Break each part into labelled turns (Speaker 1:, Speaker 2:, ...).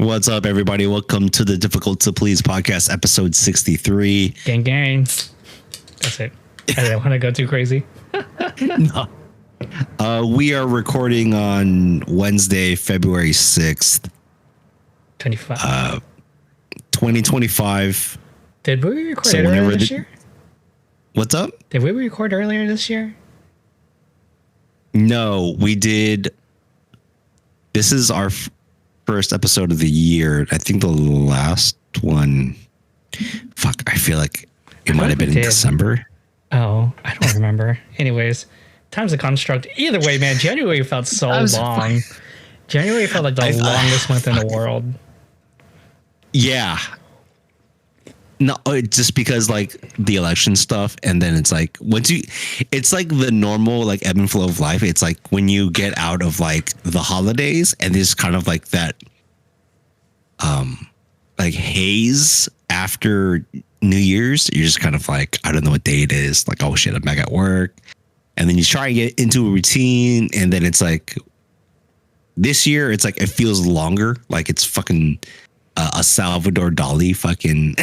Speaker 1: What's up, everybody? Welcome to the Difficult to Please podcast, episode 63.
Speaker 2: Gang, gang. That's it. I didn't want to go too crazy.
Speaker 1: No. We are recording on Wednesday, February 6th, 2025.
Speaker 2: Did we record earlier this year?
Speaker 1: What's up?
Speaker 2: Did we record earlier this year?
Speaker 1: No, we did. This is our first episode of the year. I think the last one. Fuck, I feel like it might have been in December.
Speaker 2: Oh, I don't remember. Anyways, time's a construct. Either way, man, January felt so long. January felt like the longest month in the world.
Speaker 1: Yeah. No, just because like the election stuff, and then it's like it's like the normal like ebb and flow of life. It's like when you get out of like the holidays, and there's kind of like that, like haze after New Year's. You're just kind of like, I don't know what day it is. Like, oh shit, I'm back at work, and then you try and get into a routine, and then it's like this year, it's like it feels longer. Like it's fucking. A Salvador Dali fucking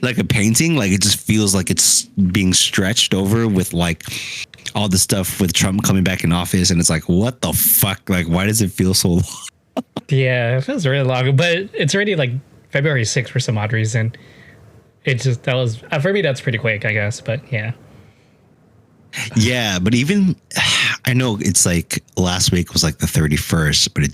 Speaker 1: like a painting. Like it just feels like it's being stretched over with like all the stuff with Trump coming back in office, and it's like, what the fuck? Like, why does it feel so long?
Speaker 2: Yeah, it feels really long, but it's already like February 6th for some odd reason. It just, that was, for me, that's pretty quick, I guess, but yeah.
Speaker 1: Yeah, but even, I know it's like last week was like the 31st, but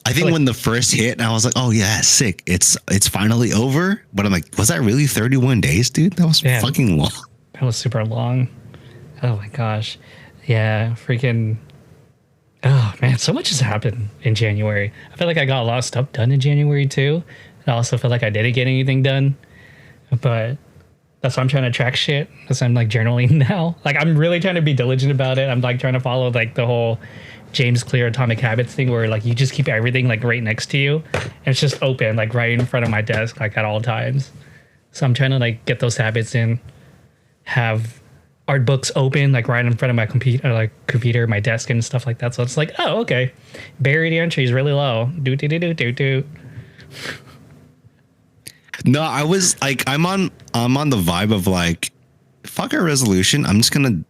Speaker 1: I think when the first hit, I was like, "Oh yeah, sick! It's finally over." But I'm like, "Was that really 31 days, dude? That was fucking long."
Speaker 2: That was super long. Oh my gosh, yeah, freaking. Oh man, so much has happened in January. I feel like I got a lot of stuff done in January too. I also feel like I didn't get anything done, but that's why I'm trying to track shit. Because I'm like journaling now. Like I'm really trying to be diligent about it. I'm like trying to follow like the whole James Clear Atomic Habits thing, where like you just keep everything like right next to you, and it's just open like right in front of my desk like at all times. So I'm trying to like get those habits in, have art books open like right in front of my computer, my desk and stuff like that. So it's like, oh okay, buried entry is really low. Do.
Speaker 1: No, I was like, I'm on the vibe of like, fuck a resolution. I'm just gonna.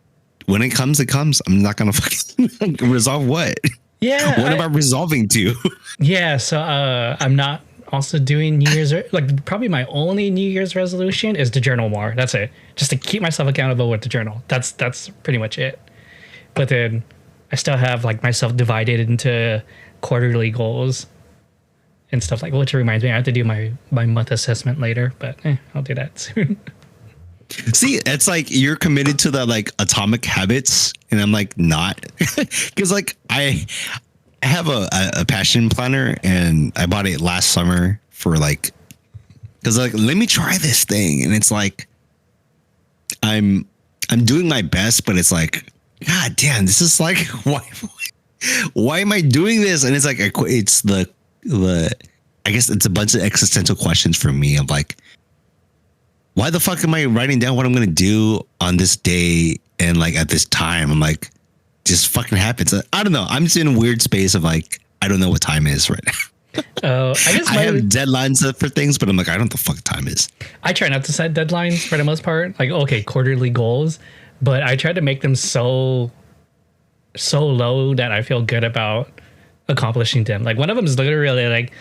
Speaker 1: When it comes, it comes. I'm not going to fucking resolve what?
Speaker 2: Yeah.
Speaker 1: What am I resolving to?
Speaker 2: Yeah. So I'm not also doing New Year's. Like probably my only New Year's resolution is to journal more. That's it. Just to keep myself accountable with the journal. That's pretty much it. But then I still have like myself divided into quarterly goals and stuff like, which reminds me, I have to do my month assessment later, but I'll do that soon.
Speaker 1: See, it's like you're committed to the like Atomic Habits, and I'm like not, because like I have a passion planner, and I bought it last summer for like, because like let me try this thing, and it's like I'm doing my best, but it's like, god damn, this is like why am I doing this? And it's like it's the I guess it's a bunch of existential questions for me of like, why the fuck am I writing down what I'm going to do on this day and like at this time? I'm like, just fucking happens. I don't know. I'm just in a weird space of like, I don't know what time is right now. I guess I have deadlines for things, but I'm like, I don't know what the fuck time is.
Speaker 2: I try not to set deadlines for the most part. Like, okay, quarterly goals, but I try to make them so low that I feel good about accomplishing them. Like one of them is literally like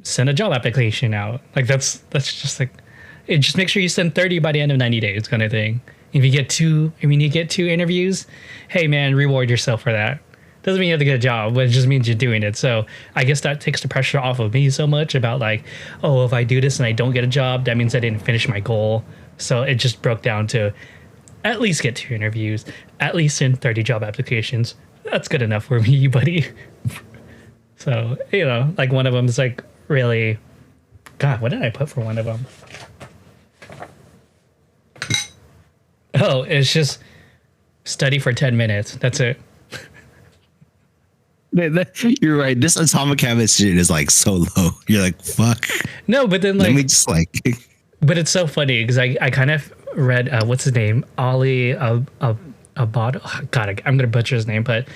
Speaker 2: send a job application out. Like that's just like, it just make sure you send 30 by the end of 90 days kind of thing. If you get two interviews, hey man, reward yourself for that. Doesn't mean you have to get a job, but it just means you're doing it. So I guess that takes the pressure off of me so much about like, oh, if I do this and I don't get a job, that means I didn't finish my goal. So it just broke down to at least get 2 interviews, at least send 30 job applications. That's good enough for me, buddy. So, you know, like one of them is like really, God, what did I put for one of them? Oh, it's just study for 10 minutes. That's it.
Speaker 1: You're right. This Atomic Habits shit is like so low. You're like, fuck.
Speaker 2: No, but then like,
Speaker 1: let me just like.
Speaker 2: But it's so funny because I kind of read what's his name, Ali Abad. Oh, God, I'm gonna butcher his name, but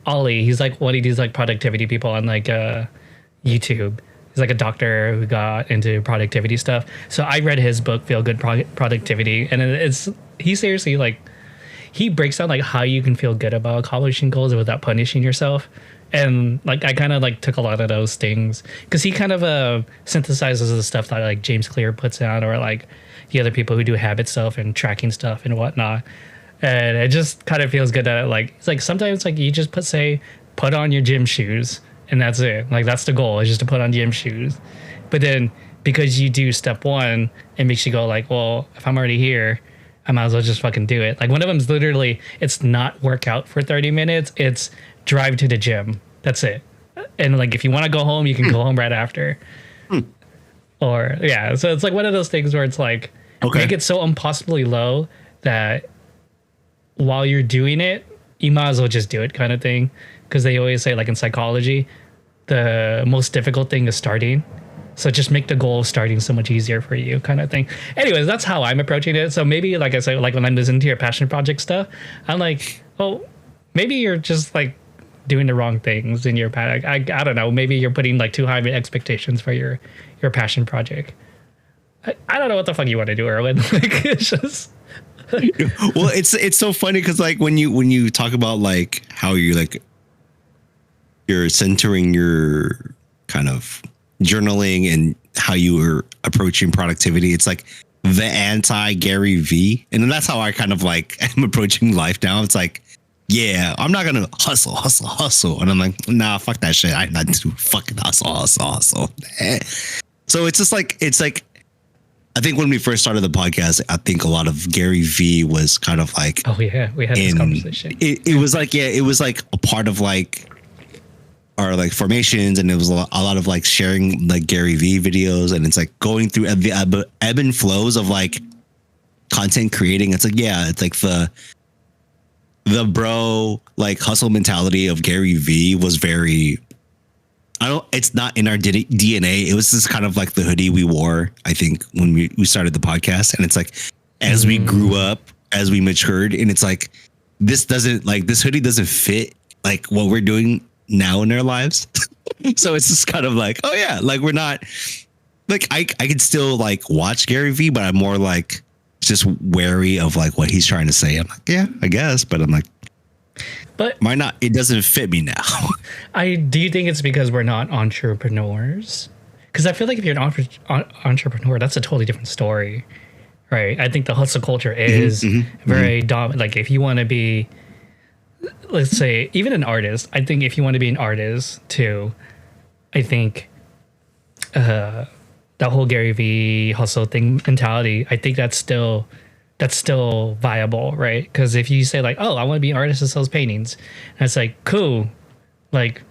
Speaker 2: Ali. He's like one of these like productivity people on like YouTube. He's like a doctor who got into productivity stuff. So I read his book, Feel Good Productivity, and it's he seriously like he breaks down like how you can feel good about accomplishing goals without punishing yourself. And like I kind of like took a lot of those things because he kind of synthesizes the stuff that like James Clear puts out or like the other people who do habit stuff and tracking stuff and whatnot. And it just kind of feels good that like it's like sometimes like you just put on your gym shoes and that's it. Like that's the goal is just to put on gym shoes. But then because you do step one, it makes you go like, well, if I'm already here, I might as well just fucking do it. Like one of them's literally it's not work out for 30 minutes. It's drive to the gym. That's it. And like if you want to go home, you can go home right after. Or yeah, so it's like one of those things where it's like make it so impossibly low that while you're doing it, you might as well just do it kind of thing. Because they always say like in psychology, the most difficult thing is starting. So just make the goal of starting so much easier for you kind of thing. Anyways, that's how I'm approaching it. So maybe like I said, like when I'm listening to your passion project stuff, I'm like, oh, maybe you're just like doing the wrong things in your I don't know. Maybe you're putting like too high expectations for your passion project. I don't know what the fuck you want to do, Erwin. Like it's just
Speaker 1: well, it's so funny because like when you talk about like how you like you're centering your kind of journaling and how you were approaching productivity, it's like the anti Gary V, and then that's how I kind of like am approaching life now. It's like, yeah, I'm not gonna hustle, and I'm like, nah, fuck that shit. I'm not do fucking hustle. So it's just like it's like. I think when we first started the podcast, I think a lot of Gary V was kind of like,
Speaker 2: oh yeah, we had this conversation.
Speaker 1: It was like, yeah, it was like a part of like our like formations, and it was a lot of like sharing like Gary V videos, and it's like going through the ebb and flows of like content creating. It's like, yeah, it's like the bro like hustle mentality of Gary V was very. It's not in our DNA. It was just kind of like the hoodie we wore, I think, when we started the podcast. And it's like, as we grew up, as we matured, and it's like, this hoodie doesn't fit like what we're doing now in our lives. So it's just kind of like, oh yeah, like we're not like, I could still like watch Gary V, but I'm more like just wary of like what he's trying to say. I'm like, yeah, I guess. But I'm like,
Speaker 2: but
Speaker 1: why not? It doesn't fit me now.
Speaker 2: Do you think it's because we're not entrepreneurs? Because I feel like if you're an entrepreneur, that's a totally different story, right? I think the hustle culture is very dominant. Like if you want to be, let's say, even an artist, I think if you want to be an artist too, I think that whole Gary V hustle thing mentality, I think that's still viable, right? Because if you say like, oh, I want to be an artist that sells paintings, and it's like, cool. Like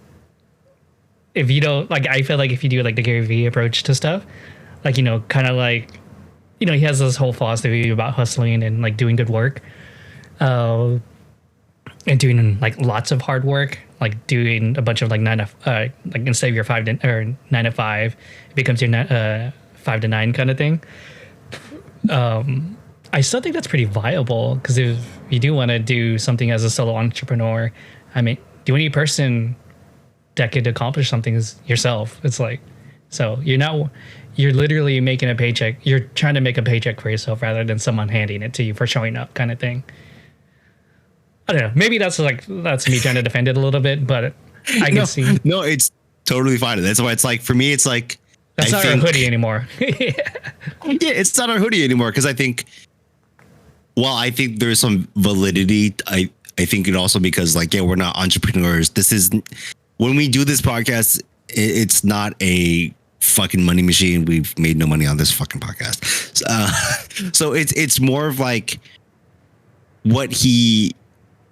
Speaker 2: if you don't like, I feel like if you do like the Gary V approach to stuff, like, you know, kind of like, you know, he has this whole philosophy about hustling and like doing good work, and doing like lots of hard work, like doing a bunch of like like instead of your 9 to 5, it becomes your 5 to 9 kind of thing. I still think that's pretty viable because if you do want to do something as a solo entrepreneur, I mean, the only person that could accomplish something is yourself. It's like, so you're literally making a paycheck. You're trying to make a paycheck for yourself rather than someone handing it to you for showing up kind of thing. I don't know. Maybe that's me trying to defend it a little bit, but I can see.
Speaker 1: No, it's totally fine. That's why it's like, for me, it's like,
Speaker 2: that's not our hoodie anymore.
Speaker 1: Yeah, it's not our hoodie anymore. Cause I think, well, I think there's some validity. I think it also because like, yeah, we're not entrepreneurs. This is when we do this podcast, it's not a fucking money machine. We've made no money on this fucking podcast. So it's more of like what he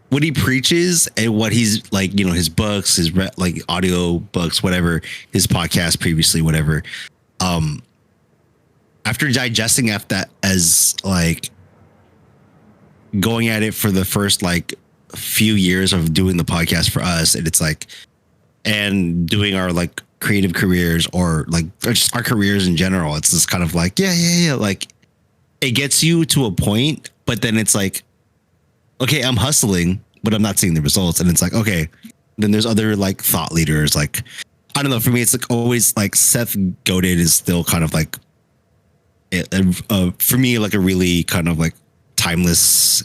Speaker 1: preaches and what he's like, you know, his books, his like audio books, whatever, his podcast previously, whatever. After digesting that as like going at it for the first like few years of doing the podcast for us, and it's like, and doing our like creative careers or like just our careers in general, it's just kind of like, yeah. Like it gets you to a point, but then it's like, okay, I'm hustling, but I'm not seeing the results. And it's like, okay, then there's other like thought leaders like I don't know. For me, it's like always like Seth Godin is still kind of like, for me, like a really kind of like timeless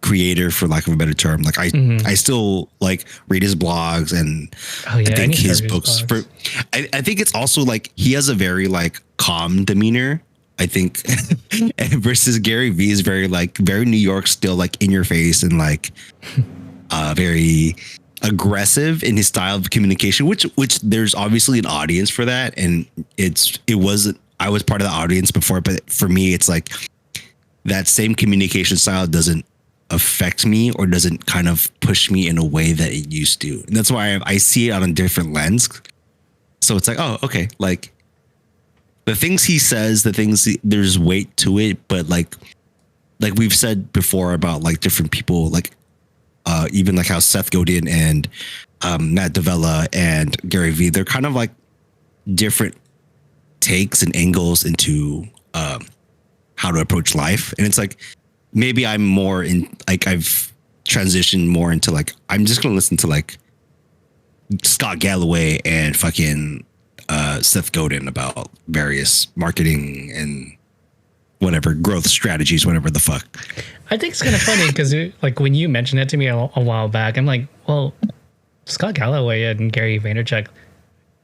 Speaker 1: creator, for lack of a better term. Like I still like read his blogs, and
Speaker 2: Oh yeah,
Speaker 1: I
Speaker 2: I
Speaker 1: think
Speaker 2: need to
Speaker 1: his
Speaker 2: start
Speaker 1: books.
Speaker 2: blogs.
Speaker 1: I think it's also like he has a very like calm demeanor. I think versus Gary Vee is very New York, still like in your face and like very aggressive in his style of communication, which there's obviously an audience for that, and I was part of the audience before, but for me it's like that same communication style doesn't affect me or doesn't kind of push me in a way that it used to, and that's why I see it on a different lens. So it's like, oh, okay, like the things he says, there's weight to it, but like we've said before about like different people, like even like how Seth Godin and Matt Davella and Gary Vee, they're kind of like different takes and angles into how to approach life. And it's like, maybe I'm more in, like, I've transitioned more into like, I'm just going to listen to like Scott Galloway and fucking Seth Godin about various marketing and whatever growth strategies, whatever the fuck.
Speaker 2: I think it's kind of funny because like when you mentioned it to me a while back, I'm like, well, Scott Galloway and Gary Vaynerchuk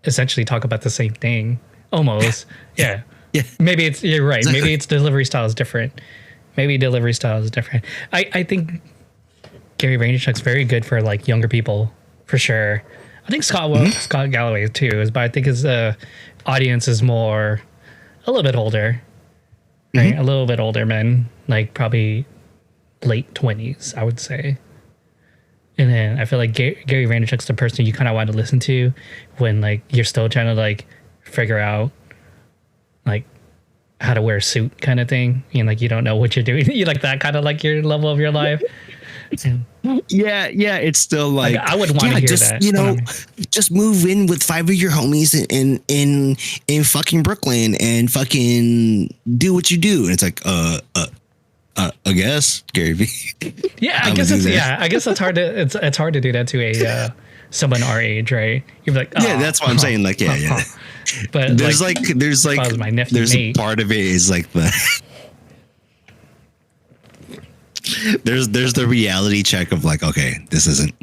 Speaker 2: essentially talk about the same thing almost. Yeah.
Speaker 1: Yeah.
Speaker 2: Maybe you're right.
Speaker 1: Exactly.
Speaker 2: Maybe its delivery style is different. I think Gary Vaynerchuk's very good for like younger people for sure. I think Scott Galloway too is, but I think his audience is more a little bit older, right? A little bit older men, like probably late 20s, I would say. And then I feel like Gary Vaynerchuk's the person you kind of want to listen to when like you're still trying to like figure out like how to wear a suit kind of thing. And like you don't know what you're doing. You like that kind of like your level of your life.
Speaker 1: Yeah, it's still like
Speaker 2: I would want to hear
Speaker 1: just,
Speaker 2: that.
Speaker 1: you know, just move in with 5 of your homies in fucking Brooklyn and fucking do what you do. And it's like, I guess Gary Vee.
Speaker 2: Yeah, I guess it's hard to it's hard to do that to a someone our age, right? You're like,
Speaker 1: Yeah, that's what I'm saying. Like, yeah.
Speaker 2: But
Speaker 1: There's
Speaker 2: if I was my nephew
Speaker 1: there's
Speaker 2: Nate,
Speaker 1: a part of it is like there's the reality check of like, okay, this isn't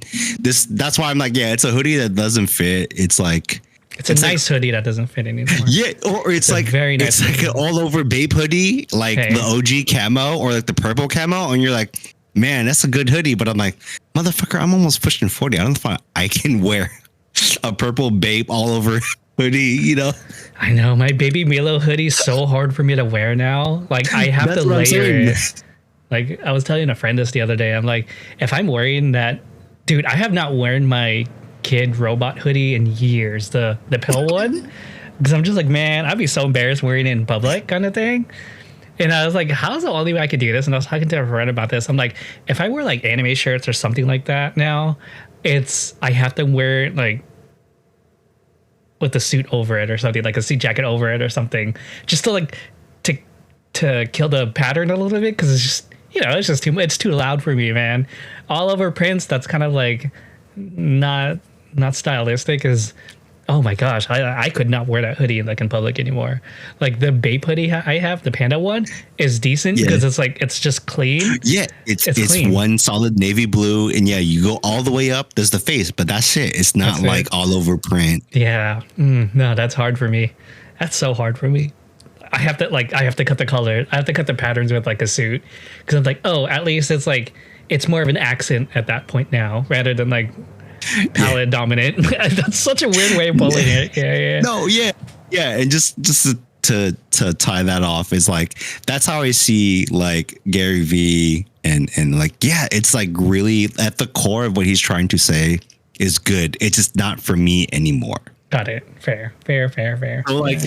Speaker 1: this. That's why I'm like, yeah, it's a hoodie that doesn't fit. It's like
Speaker 2: it's a nice hoodie that doesn't fit anymore.
Speaker 1: Yeah, or it's like
Speaker 2: very nice
Speaker 1: it's like an all over Bape hoodie, like
Speaker 2: Okay.
Speaker 1: the OG camo or like the purple camo, and you're like, man, that's a good hoodie. But I'm like, motherfucker, I'm almost pushing 40. I don't know if I can wear a purple Bape all over hoodie, you know?
Speaker 2: I know my baby Milo hoodie's so hard for me to wear now. Like I have
Speaker 1: That's
Speaker 2: to
Speaker 1: what I'm
Speaker 2: layer
Speaker 1: saying.
Speaker 2: it. Like I was telling a friend this the other day. I'm like, if I'm wearing that, dude, I have not worn my kid robot hoodie in years. The pill one, because I'm just like, man, I'd be so embarrassed wearing it in public, kind of thing. And I was like, how's the only way I could do this? And I was talking to a friend about this. I'm like, if I wear like anime shirts or something like that now, I have to wear it like with a suit over it or something, like a suit jacket over it or something, just to like to kill the pattern a little bit, because it's just, you know, it's just it's too loud for me, man. All over prints, that's kind of like not stylistic. Is oh my gosh, I could not wear that hoodie like in public anymore. Like the Bape hoodie I have, the panda one, is decent because it's like it's just clean.
Speaker 1: Yeah, it's
Speaker 2: clean.
Speaker 1: one solid navy blue, and yeah, you go all the way up. There's the face, but that's it. It's not
Speaker 2: That's
Speaker 1: like
Speaker 2: it.
Speaker 1: all over print.
Speaker 2: Yeah, no, that's hard for me. That's so hard for me. I have to cut the color. I have to cut the patterns with like a suit, because I'm like, oh, at least it's like it's more of an accent at that point now, rather than like palette dominant. That's such a weird way of pulling it. Yeah.
Speaker 1: No, yeah, and just to tie that off is like that's how I see like Gary Vee and like, yeah, it's like really at the core of what he's trying to say is good. It's just not for me anymore.
Speaker 2: Got it. Fair.
Speaker 1: So like,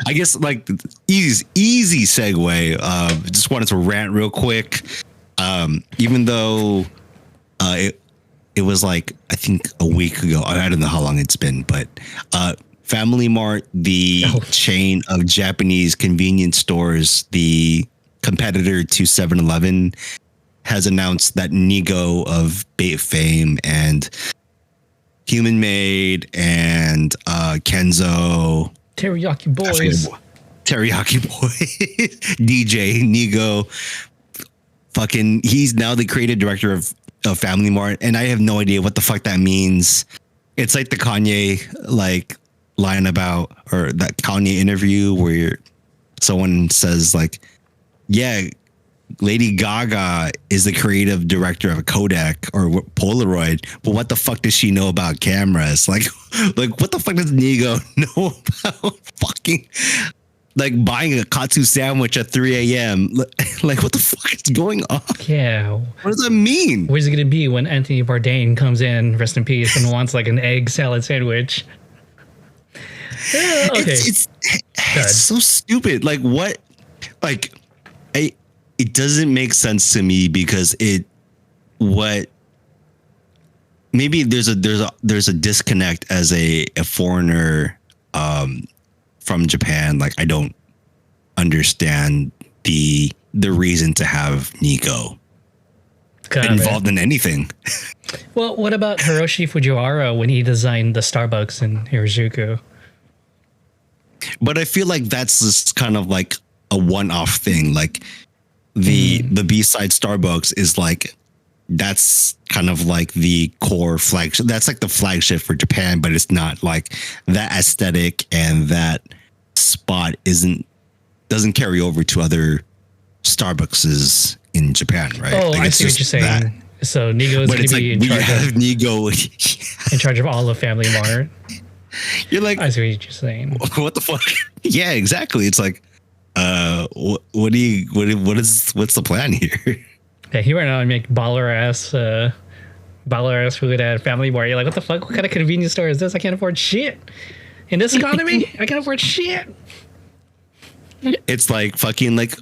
Speaker 1: I guess like easy segue. Just wanted to rant real quick. Even though it was like, I think a week ago, I don't know how long it's been, but Family Mart, the chain of Japanese convenience stores, the competitor to 7-Eleven, has announced that Nigo of Bape fame and Human Maid and Kenzo,
Speaker 2: Teriyaki Boys.
Speaker 1: Teriyaki Boy, DJ Nigo. Fucking, he's now the creative director of Family Mart, and I have no idea what the fuck that means. It's like the Kanye like line about, or that Kanye interview where someone says like, yeah, Lady Gaga is the creative director of Kodak or Polaroid, but what the fuck does she know about cameras? Like what the fuck does Nigo know about fucking like buying a katsu sandwich at 3 a.m.? Like what the fuck is going on?
Speaker 2: Yeah.
Speaker 1: What does that mean?
Speaker 2: Where's it going to be when Anthony Bourdain comes in, rest in peace, and wants like an egg salad sandwich? Okay.
Speaker 1: It's so stupid. Like what? Like it doesn't make sense to me because maybe there's a disconnect as a foreigner from Japan. Like I don't understand the reason to have Nico involved in anything.
Speaker 2: Well, what about Hiroshi Fujiwara when he designed the Starbucks in Harajuku?
Speaker 1: But I feel like that's just kind of like a one-off thing. Like the B-side Starbucks is like, that's kind of like the core flagship. That's like the flagship for Japan, but it's not like that aesthetic, and that spot doesn't carry over to other Starbuckses in Japan, right?
Speaker 2: Oh,
Speaker 1: like
Speaker 2: I see what you're saying. That. So Nigo is going to be in charge of all of Family Mart.
Speaker 1: You're like,
Speaker 2: I see what you're saying.
Speaker 1: What the fuck? Yeah, exactly. It's like, what's the plan here?
Speaker 2: Yeah, he went out and make baller ass food at Family Mart. You're like, what the fuck? What kind of convenience store is this? I can't afford shit. In this economy, I can't afford shit.
Speaker 1: It's like fucking like,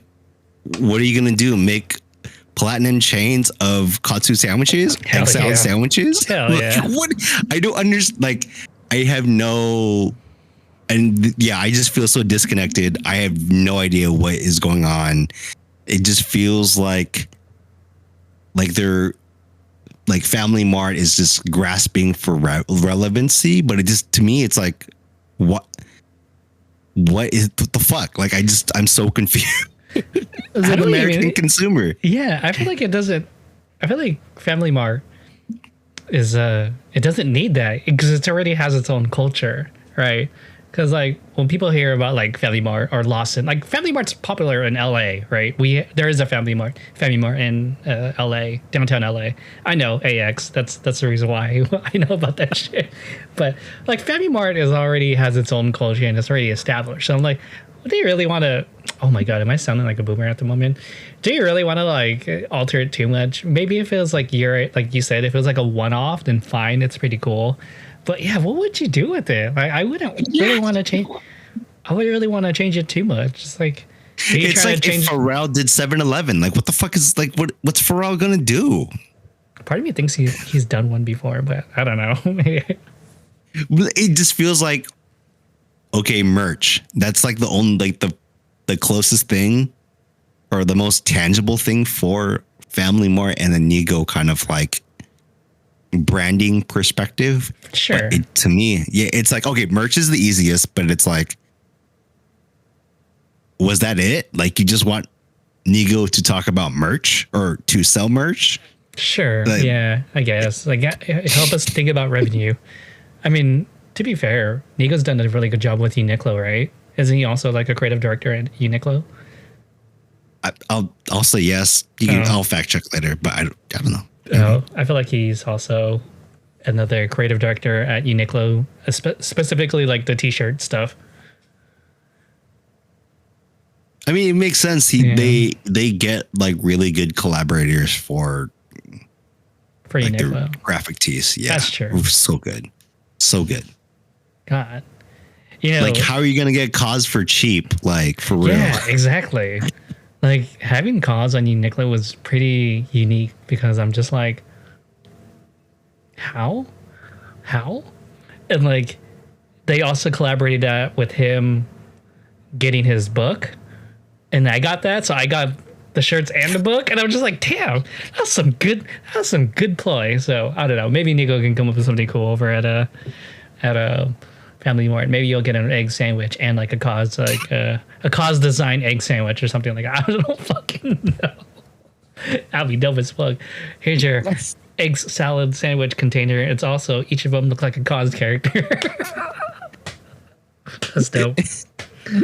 Speaker 1: what are you gonna do? Make platinum chains of katsu sandwiches, egg salad sandwiches?
Speaker 2: Hell yeah!
Speaker 1: What? I don't understand. Like, I have no. And yeah, I just feel so disconnected. I have no idea what is going on. It just feels like they're like Family Mart is just grasping for relevancy, but it just, to me, it's like, what is what the fuck? Like, I'm so confused as an American consumer.
Speaker 2: Yeah, I feel like it doesn't. I feel like Family Mart is it doesn't need that because it already has its own culture, right? Because like when people hear about like Family Mart or Lawson, like Family Mart's popular in LA, right? There is a Family Mart in LA, downtown LA. I know AX. That's the reason why I know about that shit. But like Family Mart already has its own culture and it's already established. So I'm like, do you really want to? Oh my god, am I sounding like a boomer at the moment? Do you really want to like alter it too much? Maybe if it was like like you said, if it was like a one-off, then fine, it's pretty cool. But yeah, what would you do with it? Like, I wouldn't really want to change. I wouldn't really want to change it too much. It's like,
Speaker 1: it's like if Pharrell did 7-Eleven. Like, what the fuck is like? What's Pharrell gonna do?
Speaker 2: Part of me thinks he's done one before, but I don't know.
Speaker 1: It just feels like, okay, merch. That's like the only like the closest thing, or the most tangible thing for Family Mart and the Nigo kind of like branding perspective.
Speaker 2: Sure.
Speaker 1: To me, yeah, it's like, okay, merch is the easiest, but it's like, was that it? Like, you just want Nigo to talk about merch or to sell merch?
Speaker 2: Sure. Like, yeah, I guess. Like, help us think about revenue. I mean, to be fair, Nigo's done a really good job with Uniqlo, right? Isn't he also like a creative director at Uniqlo?
Speaker 1: I'll say yes. I'll fact check later, but I don't know.
Speaker 2: Oh, I feel like he's also another creative director at Uniqlo, specifically like the t-shirt stuff.
Speaker 1: I mean, it makes sense. They get like really good collaborators for like
Speaker 2: Uniqlo
Speaker 1: graphic tees. Yeah,
Speaker 2: that's true.
Speaker 1: So good, so good.
Speaker 2: God,
Speaker 1: like, how are you gonna get cause for cheap? Like, for real?
Speaker 2: Yeah, exactly. Like, having cause on Uniqlo was pretty unique because I'm just like, how? And like, they also collaborated with him getting his book, and I got that. So I got the shirts and the book, and I'm just like, damn, that's some good ploy. So I don't know. Maybe Nico can come up with something cool over at a Family Mart. Maybe you'll get an egg sandwich and like a cause design egg sandwich or something like that. I don't fucking know. That'd be dope as fuck. Here's your egg salad sandwich container. It's also, each of them look like a cause character. That's dope.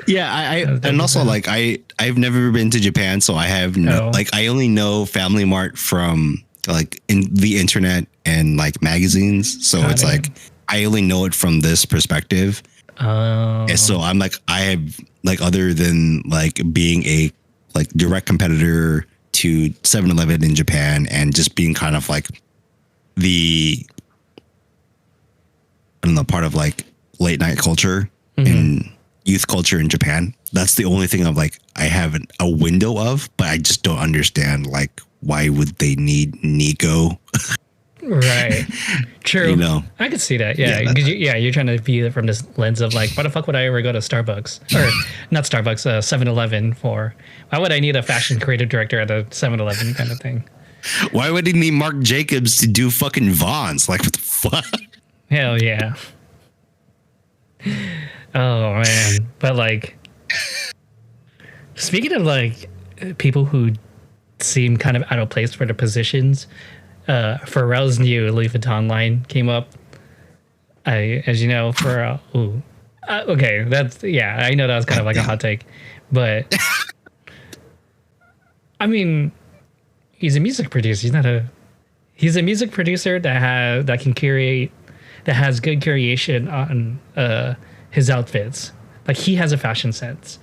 Speaker 1: Yeah, and also like I've never been to Japan, so I have I only know Family Mart from like in the internet and like magazines. So it's like I only know it from this perspective. And so I'm like, I have like, other than like being a like direct competitor to 7-Eleven in Japan and just being kind of like the, I don't know, part of like late night culture and youth culture in Japan. That's the only thing of like, I have a window of, but I just don't understand like, why would they need Nico?
Speaker 2: Right. True.
Speaker 1: You know,
Speaker 2: I could see that. Yeah. You're trying to view it from this lens of like, why the fuck would I ever go to Starbucks or not Starbucks, 7-Eleven for? Why would I need a fashion creative director at a 7-Eleven kind of thing?
Speaker 1: Why would he need Marc Jacobs to do fucking Vons? Like, what the fuck?
Speaker 2: Hell yeah. Oh man. But like, speaking of like people who seem kind of out of place for their positions, Pharrell's new Louis Vuitton line came up. As you know, Pharrell. Okay, I know that was kind of like a hot take, but I mean, he's a music producer. He's a music producer that has good curation on his outfits. Like he has a fashion sense,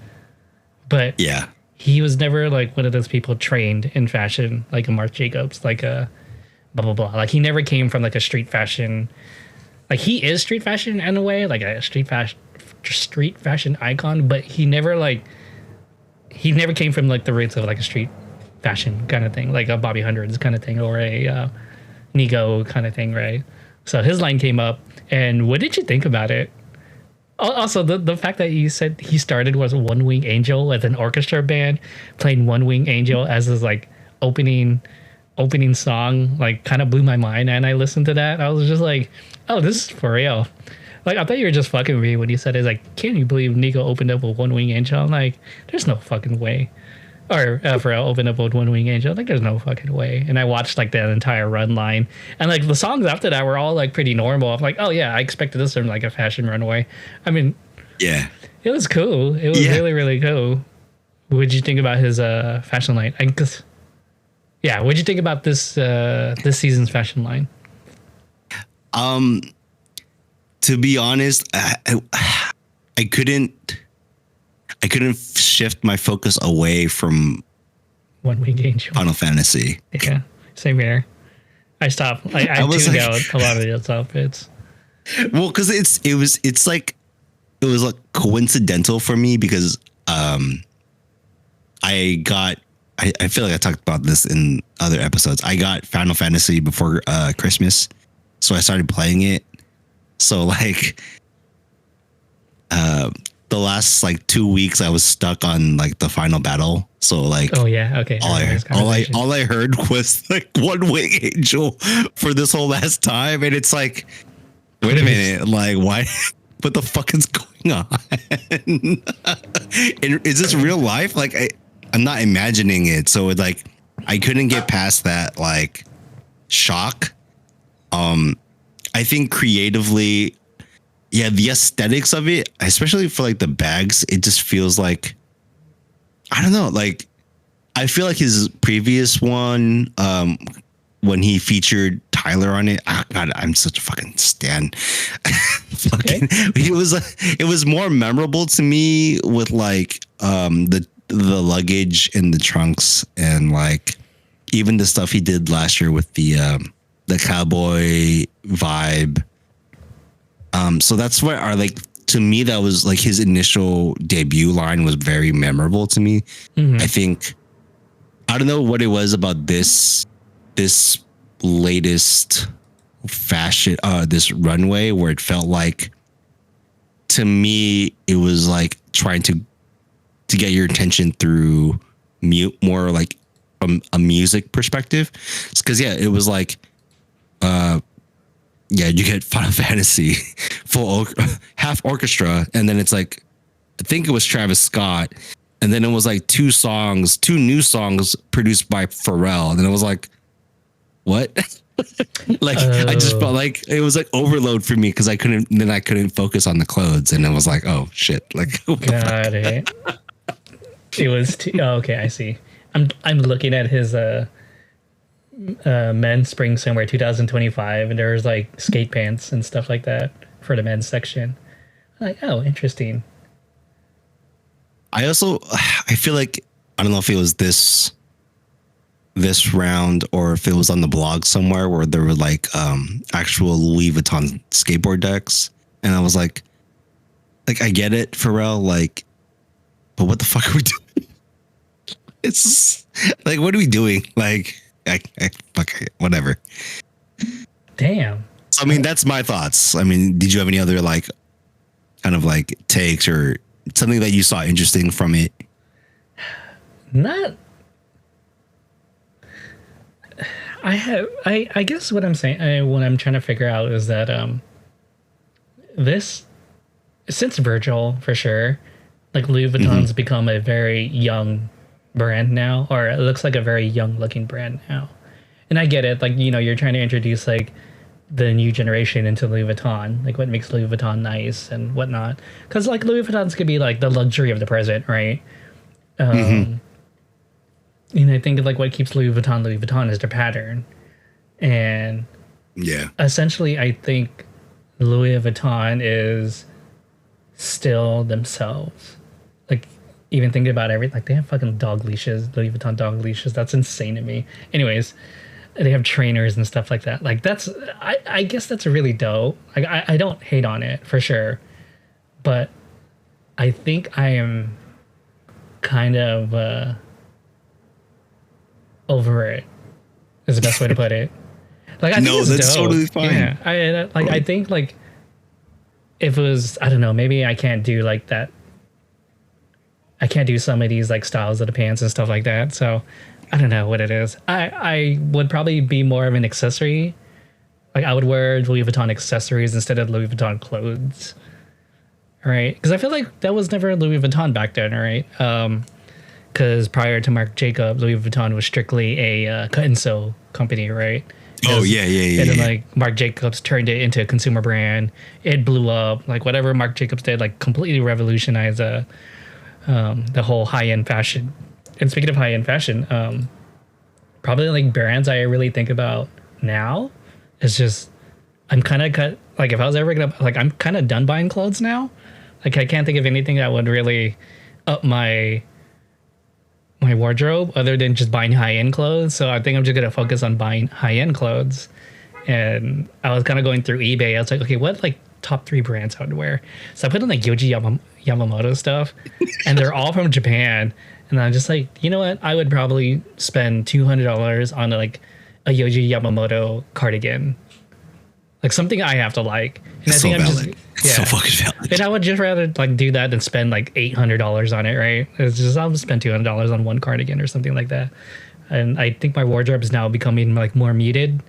Speaker 2: but
Speaker 1: yeah,
Speaker 2: he was never like one of those people trained in fashion, like a Marc Jacobs, like a blah blah blah. Like he never came from like a street fashion. Like he is street fashion in a way, like a street fashion icon, but he never came from like the roots of like a street fashion kind of thing, like a Bobby Hundreds kind of thing or a Nigo kind of thing, right? So his line came up, and what did you think about it? Also, the fact that you said he started was One Wing Angel as an orchestra band, playing One Wing Angel as his like opening song, like kind of blew my mind. And I listened to that, I was just like, oh, this is for real. Like I thought you were just fucking with me when you said it's like, can you believe Nico opened up with One Wing Angel? I'm like, there's no fucking way. Or Pharrell opened up with One Wing Angel. Like there's no fucking way. And I watched like that entire run line, and like the songs after that were all like pretty normal. I'm like, oh yeah, I expected this from like a fashion runway. I mean, yeah, it was cool. It was really, really cool. What did you think about his fashion line? What did you think about this season's fashion line?
Speaker 1: To be honest, I couldn't shift my focus away from
Speaker 2: One Wing Angel,
Speaker 1: Final Fantasy.
Speaker 2: Yeah, same here. I stopped. I tuned out a lot of those outfits.
Speaker 1: Well, because it was like coincidental for me because I feel like I talked about this in other episodes. I got Final Fantasy before Christmas, so I started playing it. So like the last like 2 weeks I was stuck on like the final battle. So like,
Speaker 2: oh yeah, okay.
Speaker 1: All I heard was like One Wing Angel for this whole last time, and it's like, wait a minute, like why? What the fuck is going on? And is this real life? Like I'm not imagining it. So it like I couldn't get past that like shock. I think creatively, yeah, the aesthetics of it, especially for like the bags, it just feels like, I don't know, like I feel like his previous one, when he featured Tyler on it, oh God, I'm such a fucking stan. It was more memorable to me with like the luggage and the trunks and like even the stuff he did last year with the cowboy vibe. So that's what to me, that was like his initial debut line was very memorable to me. Mm-hmm. I think, I don't know what it was about this latest fashion, this runway where it felt like, to me, it was like trying to get your attention through mute more like from a music perspective. Because yeah, it was like yeah, you get Final Fantasy half orchestra, and then it's like I think it was Travis Scott, and then it was like two new songs produced by Pharrell, and then it was like, what? Like I just felt like it was like overload for me because I couldn't focus on the clothes, and it was like, oh shit, like
Speaker 2: got it. It was okay. I see. I'm looking at his men's spring swimwear 2025, and there's like skate pants and stuff like that for the men's section. I'm like, oh, interesting.
Speaker 1: I feel like I don't know if it was this round or if it was on the blog somewhere where there were like actual Louis Vuitton skateboard decks, and I was like I get it, Pharrell, like, but what the fuck are we doing? It's like, what are we doing? Like, fuck, whatever.
Speaker 2: Damn.
Speaker 1: So, I mean, that's my thoughts. I mean, did you have any other like kind of like takes or something that you saw interesting from it?
Speaker 2: Not. I guess what I'm saying, what I'm trying to figure out is that this, since Virgil for sure, like Louis Vuitton's become a very young brand now, or it looks like a very young looking brand now. And I get it, like, you know, you're trying to introduce like the new generation into Louis Vuitton, like what makes Louis Vuitton nice and whatnot. Because like Louis Vuitton's could be like the luxury of the present, right? And I think like what keeps Louis Vuitton is their pattern. And
Speaker 1: yeah,
Speaker 2: essentially I think Louis Vuitton is still themselves. Like, even thinking about everything, like they have fucking dog leashes, Louis Vuitton dog leashes. That's insane to me. Anyways, they have trainers and stuff like that. Like that's, I guess that's really dope. Like I don't hate on it for sure, but I think I am kind of over it. Is the best way to put it. Like I think it's
Speaker 1: that's
Speaker 2: dope.
Speaker 1: totally fine.
Speaker 2: Yeah, I think like if it was, I don't know, maybe I can't do like that. I can't do some of these like styles of the pants and stuff like that. So I don't know what it is. I would probably be more of an accessory. Like I would wear Louis Vuitton accessories instead of Louis Vuitton clothes. Right? Because I feel like that was never Louis Vuitton back then, right? Because prior to Marc Jacobs, Louis Vuitton was strictly a cut and sew company, right?
Speaker 1: Oh yeah.
Speaker 2: And then like Marc Jacobs turned it into a consumer brand. It blew up. Like whatever Marc Jacobs did, like completely revolutionized the whole high end fashion. And speaking of high end fashion, probably like brands I really think about now is just I'm kind of cut. Like if I was ever gonna like I'm kind of done buying clothes now. Like I can't think of anything that would really up my wardrobe other than just buying high-end clothes. So I think I'm just going to focus on buying high-end clothes. And I was kind of going through eBay. I was like, okay, what like top 3 brands I would wear? So I put in like Yohji Yamamoto stuff, and they're all from Japan. And I'm just like, you know what? I would probably spend $200 on like a Yohji Yamamoto cardigan. Like something I have to like. And I think I'm
Speaker 1: valid.
Speaker 2: just,
Speaker 1: So fucking valid.
Speaker 2: And I would just rather like do that than spend like $800 on it, right? It's just I'll spend $200 on one cardigan or something like that. And I think my wardrobe is now becoming like more muted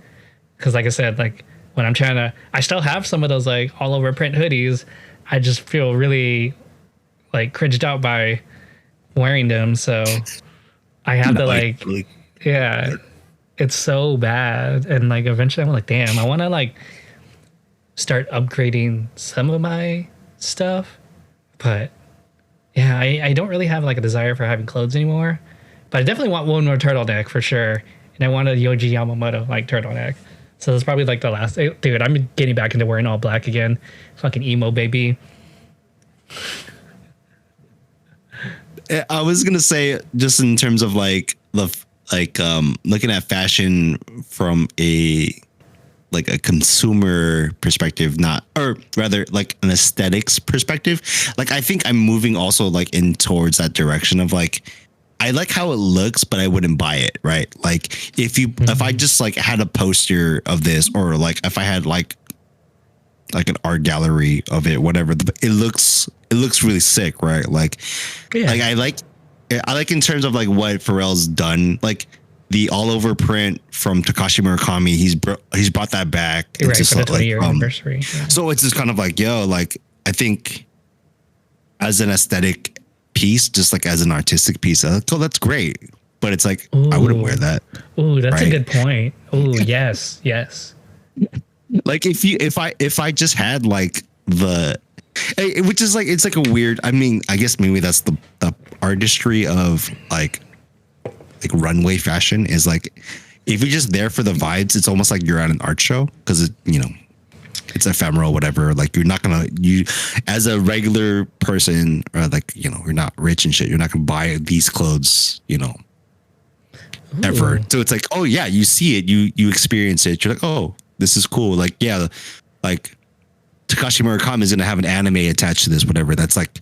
Speaker 2: because, like I said, like when I'm trying to, I still have some of those like all over print hoodies. I just feel really like cringed out by wearing them, so I have to like, yeah, it's so bad. And like eventually I'm like, damn, I want to like start upgrading some of my stuff, but yeah, I don't really have like a desire for having clothes anymore, but I definitely want one more turtleneck for sure, and I want a Yohji Yamamoto like turtleneck. So that's probably like the last. Dude, I'm getting back into wearing all black again. Fucking emo baby.
Speaker 1: I was gonna say, just in terms of like looking at fashion from a consumer perspective, not, or rather like an aesthetics perspective. Like I think I'm moving also like in towards that direction of like, I like how it looks, but I wouldn't buy it. Right. Like if I just like had a poster of this, or like if I had like an art gallery of it, whatever, it looks really sick. Right. Like,
Speaker 2: yeah.
Speaker 1: like I like I like in terms of like what Pharrell's done, like the all over print from Takashi Murakami. He's brought that back.
Speaker 2: You're
Speaker 1: It's
Speaker 2: right,
Speaker 1: just
Speaker 2: for the 20-year
Speaker 1: like,
Speaker 2: anniversary. Yeah.
Speaker 1: so it's just kind of like, yo, like I think as an aesthetic piece, just like as an artistic piece, oh, that's great. But it's like I wouldn't wear that.
Speaker 2: Ooh, that's a
Speaker 1: right?
Speaker 2: good point. Ooh, yes, yes.
Speaker 1: Like if I just had like the, which is like, it's like a weird, I mean, I guess maybe that's the artistry of like runway fashion is like, if you're just there for the vibes, it's almost like you're at an art show because it, you know, it's ephemeral, whatever. Like you're not gonna, you as a regular person, or like, you know, you're not rich and shit, you're not gonna buy these clothes, you know, ever. So it's like, oh yeah, you see it, you experience it, you're like, oh, this is cool. Like, yeah, like Takashi Murakami is gonna have an anime attached to this, whatever. That's like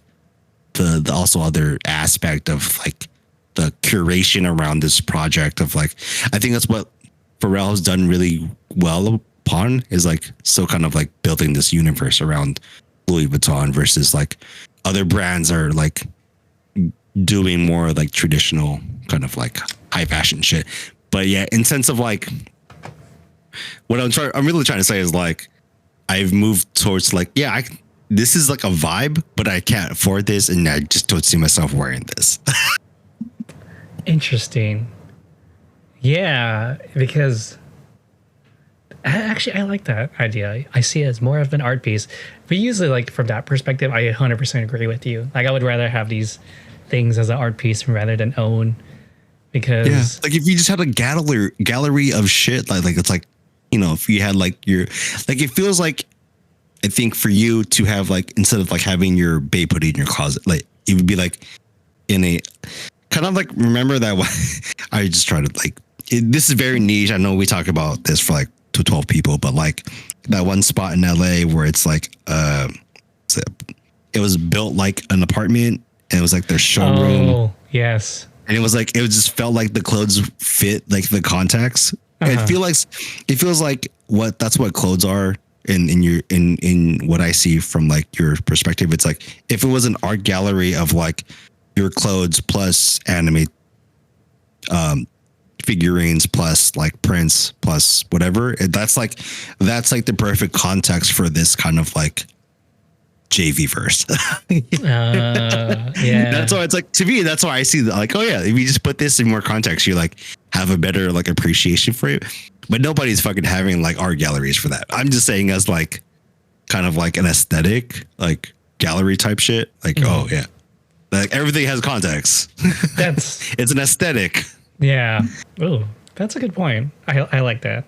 Speaker 1: the also other aspect of like the curation around this project of like, I think that's what Pharrell has done really well upon, is like so kind of like building this universe around Louis Vuitton versus like other brands are like doing more like traditional kind of like high fashion shit. But yeah, in sense of like what I'm really trying to say is like I've moved towards like, yeah, this is like a vibe, but I can't afford this, and I just don't see myself wearing this.
Speaker 2: Interesting. Yeah, because actually I like that idea. I see it as more of an art piece. But usually, like from that perspective, I 100% agree with you. Like I would rather have these things as an art piece rather than own, because
Speaker 1: yeah, like if you just had a gallery of shit, like it's like, you know, if you had like your, like it feels like, I think for you to have like, instead of like having your babe hoodie in your closet, like it would be like in a kind of like, remember that one I just try to like this is very niche. I know we talk about this for like to 12 people, but like that one spot in LA where it's like it was built like an apartment, and it was like their showroom.
Speaker 2: Oh yes.
Speaker 1: And it was like, it just felt like the clothes fit like the context. It feels like that's what clothes are in what I see from like your perspective. It's like if it was an art gallery of like your clothes plus anime figurines plus like prints plus whatever, that's like the perfect context for this kind of like JV verse.
Speaker 2: Yeah.
Speaker 1: That's why it's like, to me, that's why I see that, like, oh yeah, if you just put this in more context, you like have a better like appreciation for it. But nobody's fucking having like art galleries for that. I'm just saying as like kind of like an aesthetic, like gallery type shit. Like, oh yeah, like everything has context.
Speaker 2: That's
Speaker 1: It's an aesthetic.
Speaker 2: yeah. Oh, that's a good point. I like that.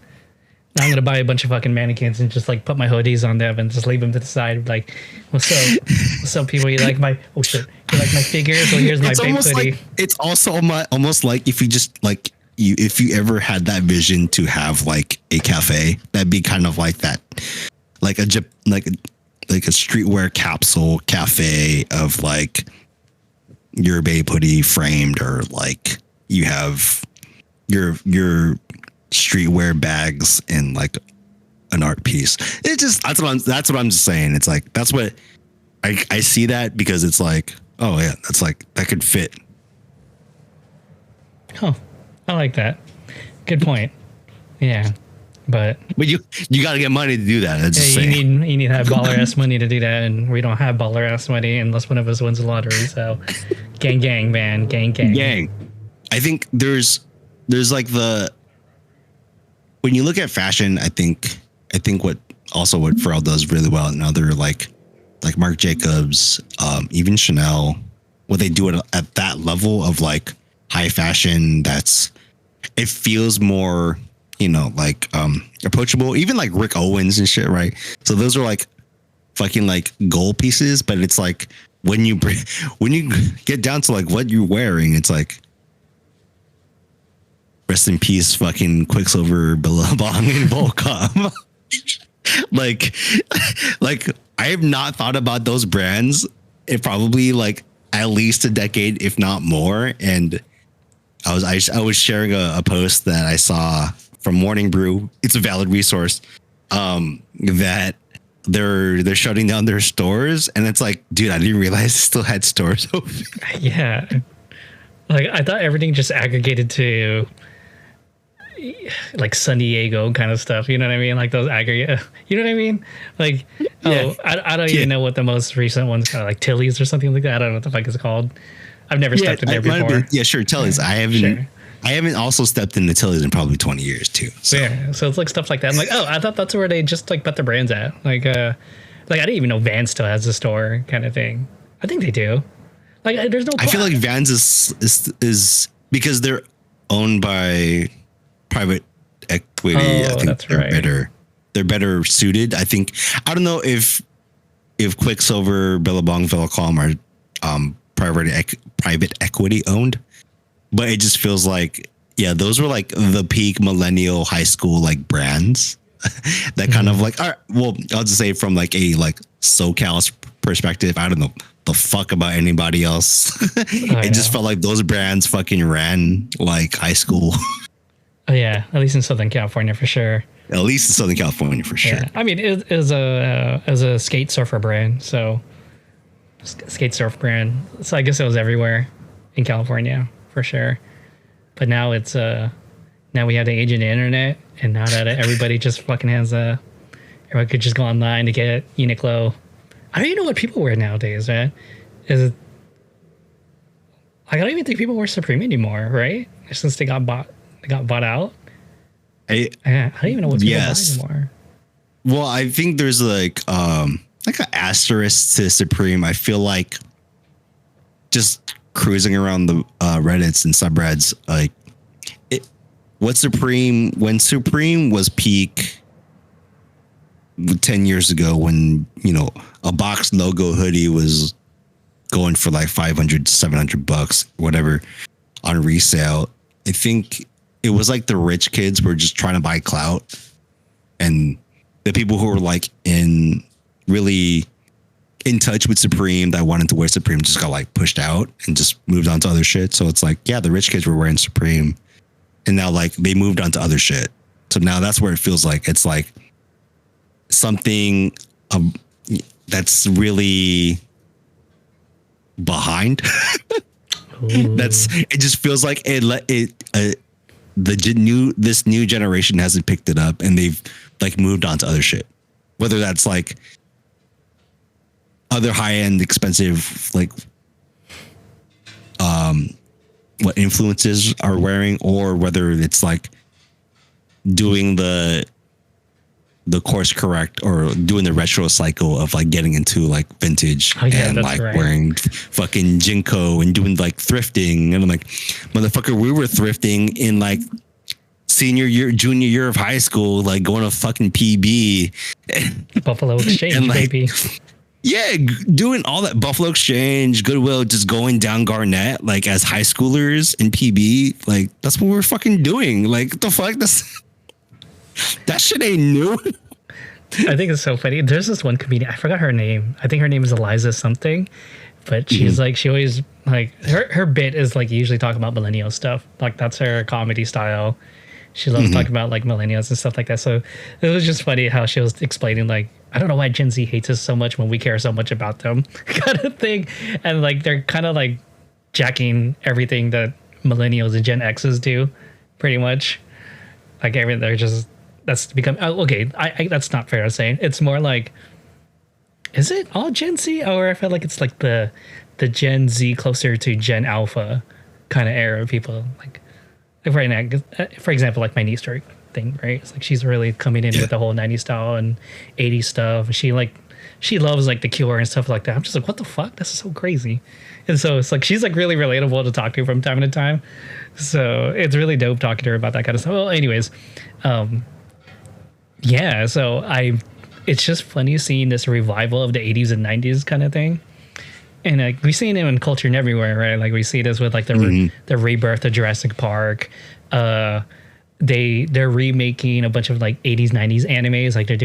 Speaker 2: Now I'm gonna buy a bunch of fucking mannequins and just like put my hoodies on them and just leave them to the side. Like, what's up? What's up, people? You like my you like my figures? Well, here's my
Speaker 1: It's
Speaker 2: babe
Speaker 1: almost
Speaker 2: hoodie.
Speaker 1: like, it's also almost like if you just like if you ever had that vision to have like a cafe, that'd be kind of like that, like a streetwear capsule cafe of like your babe hoodie framed, or like you have your streetwear bags in like an art piece. It just, that's what I'm just saying. It's like, that's what I see that, because it's like, oh yeah, that's like, that could fit.
Speaker 2: Oh, I like that. Good point. Yeah, but
Speaker 1: you got to get money to do that. That's just
Speaker 2: you
Speaker 1: saying.
Speaker 2: need to have baller ass money to do that, and we don't have baller ass money unless one of us wins the lottery. So, gang, man, gang.
Speaker 1: I think there's like when you look at fashion, I think what Pharrell does really well, and other like Marc Jacobs, even Chanel, what they do at that level of like high fashion, it feels more, you know, like approachable. Even like Rick Owens and shit, right? So those are like fucking like gold pieces, but it's like when you get down to like what you're wearing, it's like, rest in peace, fucking Quicksilver, Billabong, and Volcom. like I have not thought about those brands in probably like at least a decade, if not more. And I was sharing a post that I saw from Morning Brew. It's a valid resource. That they're shutting down their stores, and it's like, dude, I didn't realize they still had stores open.
Speaker 2: Yeah. Like I thought everything just aggregated to like San Diego kind of stuff. You know what I mean? Like those aggregate. You know what I mean? Like I don't even know what the most recent one's called, like Tilly's or something like that. I don't know what the fuck it's called. I've never stepped in there before.
Speaker 1: Sure, Tilly's. I haven't. Sure. I haven't also stepped into Tilly's in probably 20 years too. So.
Speaker 2: Yeah, so it's like stuff like that. I'm like, oh, I thought that's where they just like put the brands at. Like I didn't even know Vans still has a store kind of thing. I think they do. Like, there's no.
Speaker 1: I feel like Vans is because they're owned by private equity.
Speaker 2: Oh,
Speaker 1: I think
Speaker 2: that's
Speaker 1: they're
Speaker 2: right.
Speaker 1: better. They're better suited. I think. I don't know if Quicksilver, Billabong, Villacom are private equity owned, but it just feels like those were like the peak millennial high school like brands that kind of like. All right, well, I'll just say from like a SoCal's perspective, I don't know the fuck about anybody else. It just felt like those brands fucking ran like high school.
Speaker 2: Oh yeah, at least in Southern California for sure.
Speaker 1: At least in Southern California for sure.
Speaker 2: I mean, it was a skate surfer brand, so skate surf brand. So I guess it was everywhere in California for sure. But now it's now we have the age of the internet, and now that everybody just fucking has everybody could just go online to get Uniqlo. I don't even know what people wear nowadays, man. I don't even think people wear Supreme anymore, right? Since they got bought out. I don't even know what people buy anymore.
Speaker 1: Well, I think there's like an asterisk to Supreme. I feel like just cruising around the Reddits and subreddits, like when Supreme was peak 10 years ago, when a box logo hoodie was going for like $500-$700 whatever on resale. I think it was like the rich kids were just trying to buy clout, and the people who were like really in touch with Supreme that wanted to wear Supreme just got like pushed out and just moved on to other shit. So it's like, the rich kids were wearing Supreme, and now like they moved on to other shit. So now that's where it feels like it's like something that's really behind. It just feels like this new generation hasn't picked it up, and they've like moved on to other shit, whether that's like other high-end expensive like what influences are wearing, or whether it's like doing the course correct or doing the retro cycle of like getting into like vintage and like wearing fucking Jinko and doing like thrifting. And I'm like, motherfucker, we were thrifting in like junior year of high school, like going to fucking PB,
Speaker 2: Buffalo Exchange,
Speaker 1: and like,
Speaker 2: baby.
Speaker 1: Yeah, doing all that Buffalo Exchange, Goodwill, just going down Garnett like as high schoolers in PB. Like that's what we're fucking doing. Like what the fuck? That shit ain't new.
Speaker 2: I think it's so funny. There's this one comedian. I forgot her name. I think her name is Eliza something. But she's like, she always like her bit is like usually talking about millennial stuff. Like that's her comedy style. She loves talking about like millennials and stuff like that. So it was just funny how she was explaining like, I don't know why Gen Z hates us so much when we care so much about them kind of thing. And like they're kind of like jacking everything that millennials and Gen X's do pretty much. Like everything, they're just, that's become, okay, I that's not fair to say. It's more like, is it all Gen Z? Or I feel like it's like the Gen Z closer to Gen Alpha kind of era of people. Like right now, for example, like my niece thing, right? It's like she's really coming in with the whole 90s style and 80s stuff. She loves like The Cure and stuff like that. I'm just like, what the fuck? This is so crazy. And so it's like she's like really relatable to talk to from time to time. So it's really dope talking to her about that kind of stuff. Well, anyways, yeah. So it's just funny seeing this revival of the 80s and 90s kind of thing. And like we see it in culture and everywhere, right? Like we see this with like the rebirth of Jurassic Park. They're remaking a bunch of like 80s, 90s animes. Like they're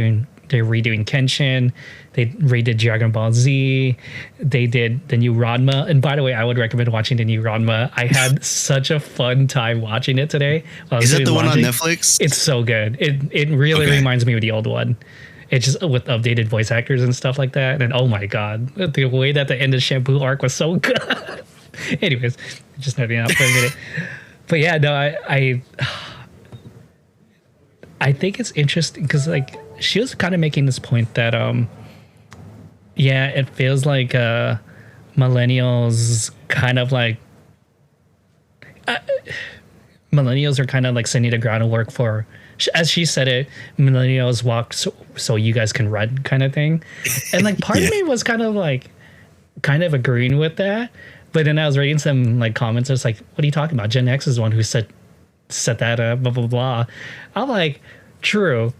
Speaker 2: redoing Kenshin. They redid Dragon Ball Z. They did the new Ranma. And by the way, I would recommend watching the new Ranma. I had such a fun time watching it today.
Speaker 1: Is that the one on Netflix?
Speaker 2: It's so good. It really reminds me of the old one. It's just with updated voice actors and stuff like that. And oh my God, the way that the end of Shampoo arc was so good. Anyways, just nerding out for a minute. But yeah, no, I think it's interesting because like she was kind of making this point that yeah, it feels like millennials kind of like millennials are kind of like setting the groundwork for, as she said it, millennials walk so you guys can run kind of thing. And like part of me was kind of agreeing with that. But then I was reading some like comments. I was like, what are you talking about? Gen X is the one who set that up, blah, blah, blah. I'm like, true.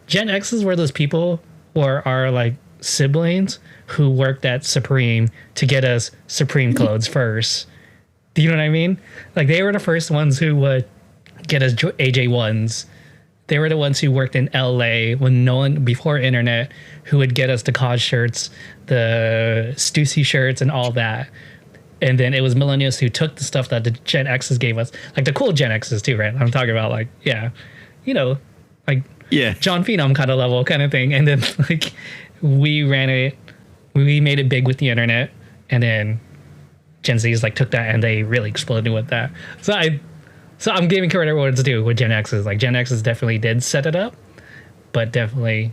Speaker 2: Gen X's were those people or are like siblings who worked at Supreme to get us Supreme clothes first. Do you know what I mean? Like they were the first ones who would get us AJ1s. They were the ones who worked in LA when no one before internet who would get us the COD shirts, the Stussy shirts and all that. And then it was millennials who took the stuff that the Gen X's gave us, like the cool Gen X's too, right? I'm talking about like, yeah, you know, like John Phenom kind of level kind of thing. And then like we ran it, we made it big with the internet, and then Gen Z's like took that and they really exploded with that. So I'm giving credit what it's due with Gen X's. Like Gen X's definitely did set it up, but definitely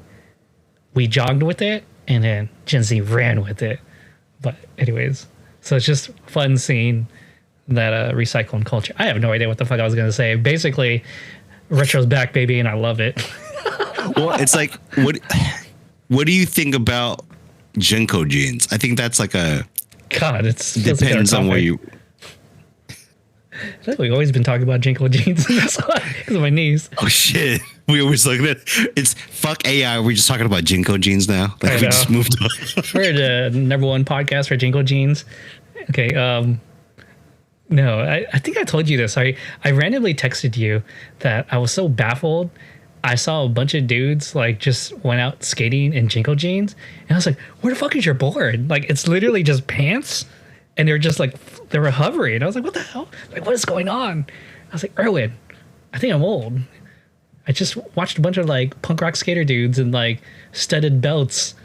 Speaker 2: we jogged with it, and then Gen Z ran with it. But anyways. So it's just fun seeing that recycling culture. I have no idea what the fuck I was going to say. Basically, retro's back, baby, and I love it.
Speaker 1: Well, it's like, what do you think about Jinko jeans? I think that's like
Speaker 2: God, it
Speaker 1: depends on where you.
Speaker 2: I think we've always been talking about Jinko jeans because of my knees.
Speaker 1: Oh shit! We always like that. It's fuck AI. We're just talking about Jinko jeans now. Like we just moved on.
Speaker 2: We're the #1 podcast for Jinko jeans. Okay. No, I think I told you this. I randomly texted you that I was so baffled. I saw a bunch of dudes like just went out skating in Jinko jeans, and I was like, "Where the fuck is your board? Like, it's literally just pants." And they're just like, they were hovering. I was like, what the hell? Like, what is going on? I was like, Erwin, I think I'm old. I just watched a bunch of like punk rock skater dudes and like studded belts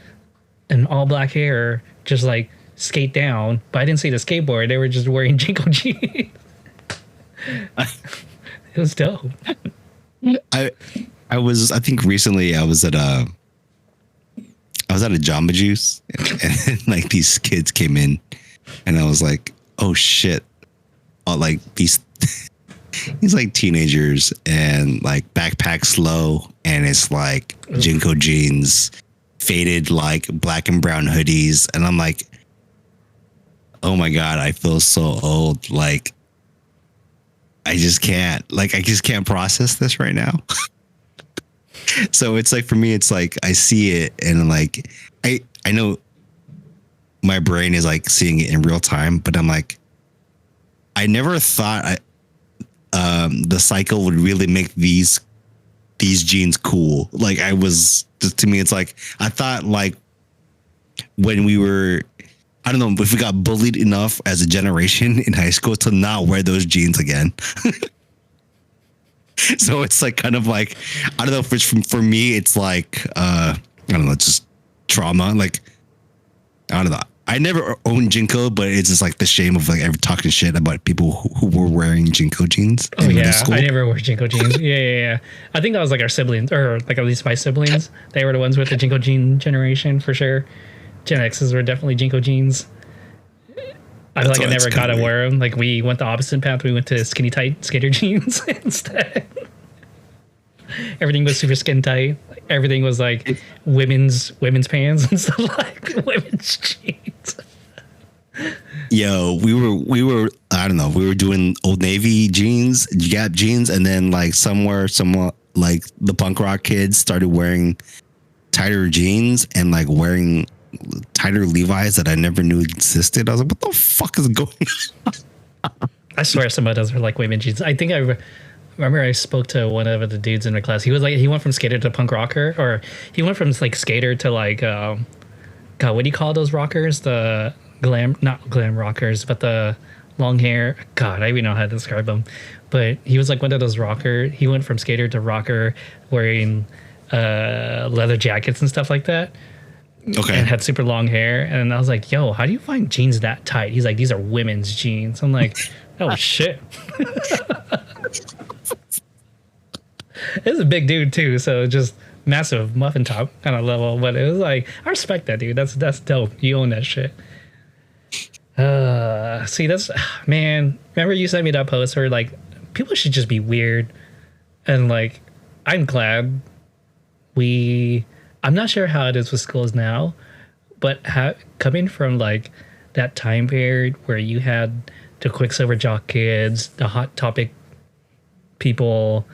Speaker 2: and all black hair just like skate down. But I didn't see the skateboard. They were just wearing Jinko jeans. It was dope.
Speaker 1: I think recently I was at a Jamba Juice and like these kids came in. And I was like, oh shit. Like these like teenagers and like backpacks low, and it's like Jinko jeans, faded like black and brown hoodies. And I'm like, oh my God, I feel so old. Like I just can't process this right now. So it's like, for me, it's like I see it and like I know my brain is like seeing it in real time, but I'm like, I never thought the cycle would really make these jeans cool. Like I was, to me, it's like, I thought like when we were, I don't know, if we got bullied enough as a generation in high school to not wear those jeans again. So it's like kind of like, I don't know if it's for me, it's like, I don't know, it's just trauma. Like, I don't know. I never owned Jinko, but it's just like the shame of like ever talking shit about people who were wearing Jinko jeans.
Speaker 2: Oh yeah, I never wore Jinko jeans. Yeah. I think that was like our siblings, or like at least my siblings. They were the ones with the Jinko jean generation for sure. Gen X's were definitely Jinko jeans. I feel like I never got to wear them. Like we went the opposite path. We went to skinny tight skater jeans instead. Everything was super skin tight. Everything was like women's pants and stuff, like women's jeans.
Speaker 1: Yo, we were I don't know, we were doing Old Navy jeans, Gap jeans, and then like somewhat like the punk rock kids started wearing tighter jeans and like wearing tighter Levi's that I never knew existed. I was like, what the fuck is going on?
Speaker 2: I swear some of those were like women's jeans. I think I remember I spoke to one of the dudes in my class. He was like, he went from skater to punk rocker, or he went from like skater to like, God, what do you call those rockers? The not glam rockers, but the long hair. God, I don't even know how to describe them. But he was like one of those rocker. He went from skater to rocker, wearing leather jackets and stuff like that.
Speaker 1: Okay.
Speaker 2: and had super long hair. And I was like, yo, how do you find jeans that tight? He's like, these are women's jeans. I'm like, oh shit. It was a big dude too, so just massive muffin top kind of level. But it was like, I respect that, dude. That's dope. You own that shit. See, that's, man. Remember you sent me that post where like people should just be weird, and like I'm glad I'm not sure how it is with schools now, but coming from like that time period where you had the Quicksilver jock kids, the Hot Topic people,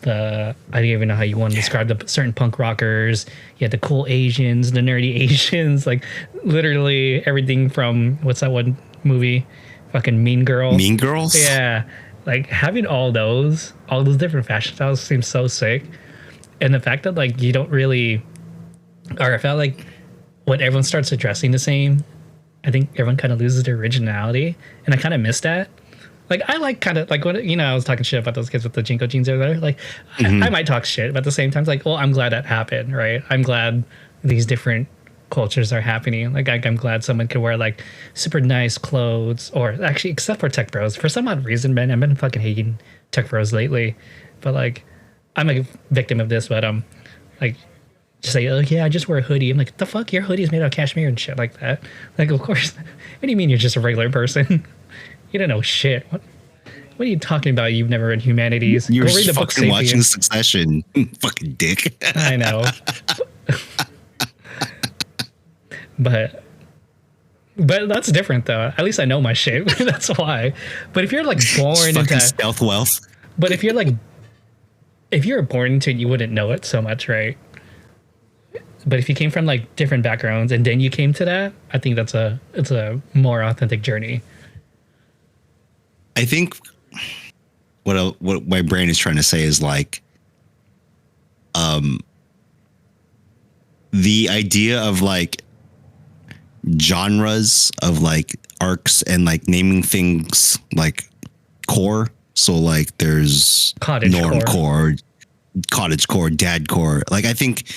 Speaker 2: I don't even know how you want to describe the certain punk rockers. You had the cool Asians, the nerdy Asians, like literally everything from what's that one movie? Fucking Mean Girls.
Speaker 1: Mean Girls?
Speaker 2: Yeah. Like having all those different fashion styles seems so sick. And the fact that like you don't really, or I felt like when everyone starts addressing the same, I think everyone kind of loses their originality. And I kind of miss that. Like I like kind of like what, you know, I was talking shit about those kids with the Jinko jeans over there. Like I might talk shit, but at the same time, it's like, well, I'm glad that happened, right? I'm glad these different cultures are happening. Like I'm glad someone could wear like super nice clothes, or actually, except for tech bros, for some odd reason, man, I've been fucking hating tech bros lately. But like, I'm a victim of this. But like, just say, oh yeah, I just wear a hoodie. I'm like, the fuck, your hoodie is made out of cashmere and shit like that. Like, of course. What do you mean you're just a regular person? You don't know shit. What are you talking about? You've never read humanities.
Speaker 1: You're
Speaker 2: Go read the book
Speaker 1: fucking watching
Speaker 2: Sapiens.
Speaker 1: Succession. Fucking dick.
Speaker 2: I know. But that's different though. At least I know my shit. That's why. But if you're like born into
Speaker 1: fucking stealth wealth.
Speaker 2: But if you're born into it, you wouldn't know it so much, right? But if you came from like different backgrounds and then you came to that, I think it's a more authentic journey.
Speaker 1: I think what my brain is trying to say is like, the idea of like genres of like arcs and like naming things like core. So like there's normcore, cottagecore, dadcore. Like I think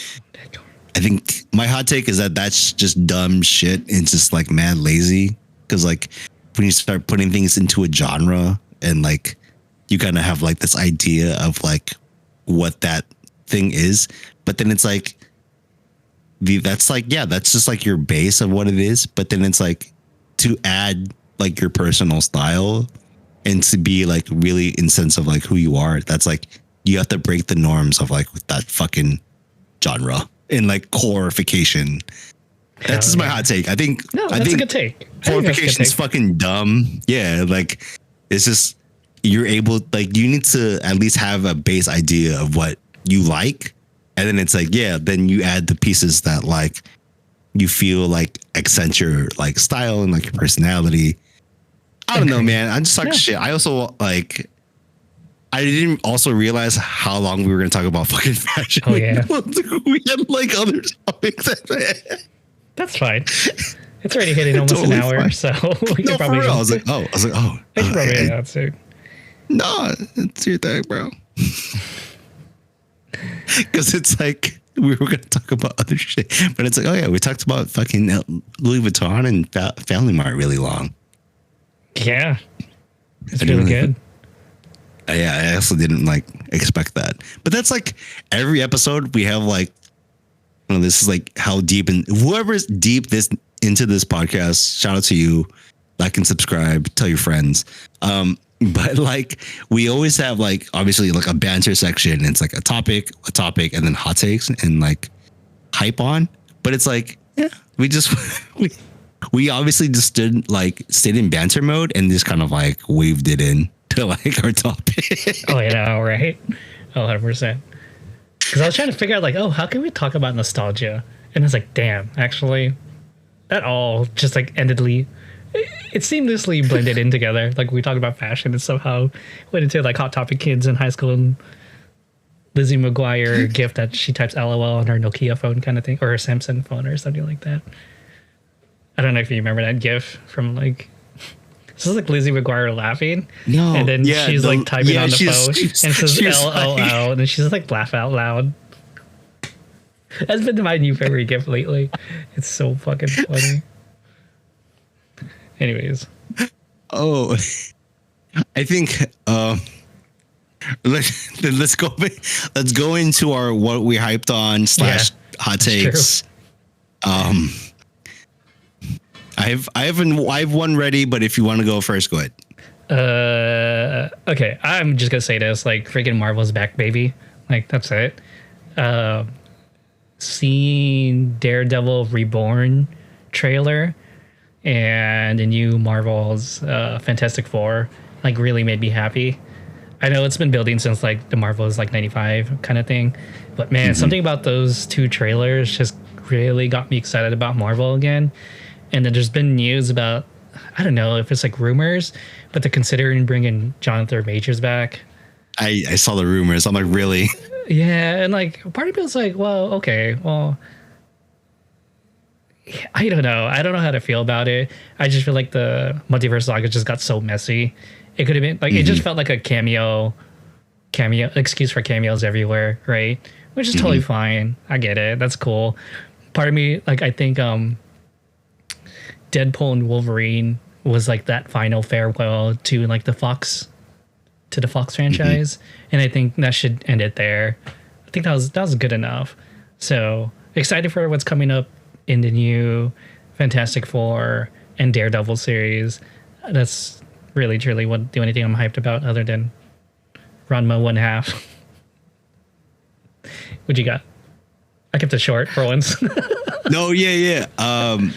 Speaker 1: my hot take is that that's just dumb shit. It's just like mad lazy, because like when you start putting things into a genre and like you kind of have like this idea of like what that thing is, but then it's like that's like, yeah, that's just like your base of what it is. But then it's like to add like your personal style and to be like really in sense of like who you are. That's like, you have to break the norms of like that fucking genre and like coreification. That's just my hot take. I think
Speaker 2: that's a good take.
Speaker 1: Coreification is fucking dumb. Yeah, like it's just, you're able, like you need to at least have a base idea of what you like, and then it's like, yeah, then you add the pieces that like you feel like accent your like style and like your personality. I don't know, man. I just talk shit. I also like, I didn't also realize how long we were going to talk about fucking fashion.
Speaker 2: Oh yeah,
Speaker 1: we had like other topics.
Speaker 2: That's fine. It's already hitting almost totally an hour, fine. So we can probably.
Speaker 1: For real. I was like, oh.
Speaker 2: I should probably end that soon.
Speaker 1: No, it's your thing, bro. Because it's like we were going to talk about other shit, but it's like, oh yeah, we talked about fucking Louis Vuitton and Family Mart really long.
Speaker 2: Yeah, it's really good.
Speaker 1: Yeah, I also didn't like expect that, but that's like every episode we have like, you know, this is like how deep, and whoever's deep this into this podcast, shout out to you. Like and subscribe, tell your friends. But like we always have like obviously like a banter section. It's like a topic, and then hot takes and like hype on. But it's like, yeah, we just we obviously just stayed in banter mode and just kind of like waved it in to like our topic.
Speaker 2: Oh, you know, right? 100%. Because I was trying to figure out like, oh, how can we talk about nostalgia? And it's like, damn, actually, that all just like it seamlessly blended in together. Like we talked about fashion and somehow went into like Hot Topic kids in high school and Lizzie McGuire gift that she types LOL on her Nokia phone kind of thing, or her Samsung phone or something like that. I don't know if you remember that gif from like, this is like Lizzie McGuire laughing.
Speaker 1: No.
Speaker 2: And then she's like typing on the phone and says LOL,
Speaker 1: like,
Speaker 2: and then she's like laugh out loud. That's been my new favorite gift lately. It's so fucking funny. Anyways.
Speaker 1: Oh, I think let's go. Let's go into our what we hyped on slash hot takes. I have one ready, but if you want to go first, go ahead.
Speaker 2: Okay, I'm just gonna say this, like freaking Marvel's back, baby. Like that's it. Seeing Daredevil Reborn trailer and the new Marvel's Fantastic Four like really made me happy. I know it's been building since like the Marvel's like 95 kind of thing, but man, something about those two trailers just really got me excited about Marvel again. And then there's been news about, I don't know if it's like rumors, but they're considering bringing Jonathan Majors back.
Speaker 1: I saw the rumors. I'm like, really?
Speaker 2: Yeah, and like part of me was like, well, okay, well, I don't know. I don't know how to feel about it. I just feel like the Multiverse Saga just got so messy. It could have been like it just felt like a cameo excuse for cameos everywhere, right? Which is totally fine. I get it. That's cool. Part of me, like, I think Deadpool and Wolverine was like that final farewell to like the Fox franchise, and I think that should end it there. I think that was good enough. So excited for what's coming up in the new Fantastic Four and Daredevil series. That's really truly the only thing I'm hyped about, other than Ranma 1/2. What you got? I kept it short for once.
Speaker 1: No, yeah. I'm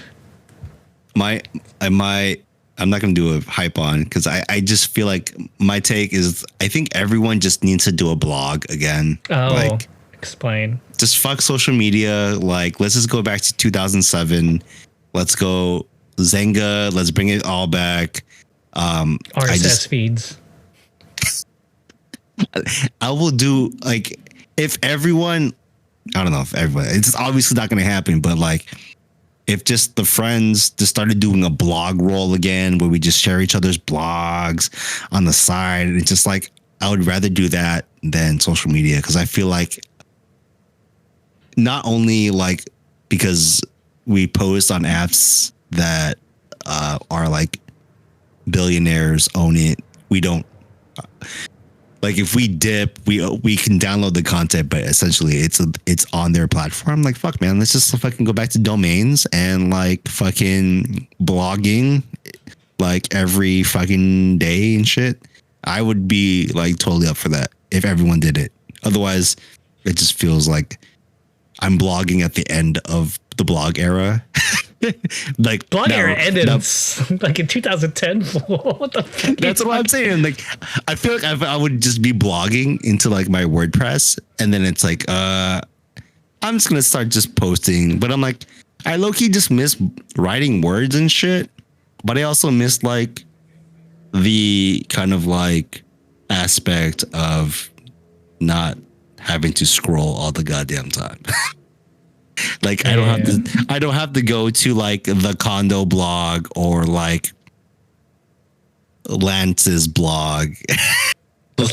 Speaker 1: not gonna do a hype on because I just feel like my take is I think everyone just needs to do a blog again.
Speaker 2: Oh,
Speaker 1: like,
Speaker 2: explain.
Speaker 1: Just fuck social media. Like, let's just go back to 2007. Let's go Zynga. Let's bring it all back.
Speaker 2: RSS feeds.
Speaker 1: I will do like if everyone. I don't know if everyone. It's obviously not going to happen, but like if just the friends just started doing a blog roll again, where we just share each other's blogs on the side, and it's just like I would rather do that than social media because I feel like not only like because we post on apps that are like billionaires own it, we don't like if we dip, we can download the content, but essentially it's on their platform. Like fuck, man, let's just fucking go back to domains and like fucking blogging like every fucking day and shit. I would be like totally up for that if everyone did it. Otherwise, it just feels like I'm blogging at the end of the blog era. Like
Speaker 2: blog era ended like in 2010. What the fuck?
Speaker 1: That's what I'm saying. Like, I feel like I would just be blogging into like my WordPress, and then it's like, I'm just gonna start just posting. But I'm like, I low key just miss writing words and shit. But I also miss like the kind of like aspect of not having to scroll all the goddamn time. Like I don't have to go to like the condo blog or like Lance's blog.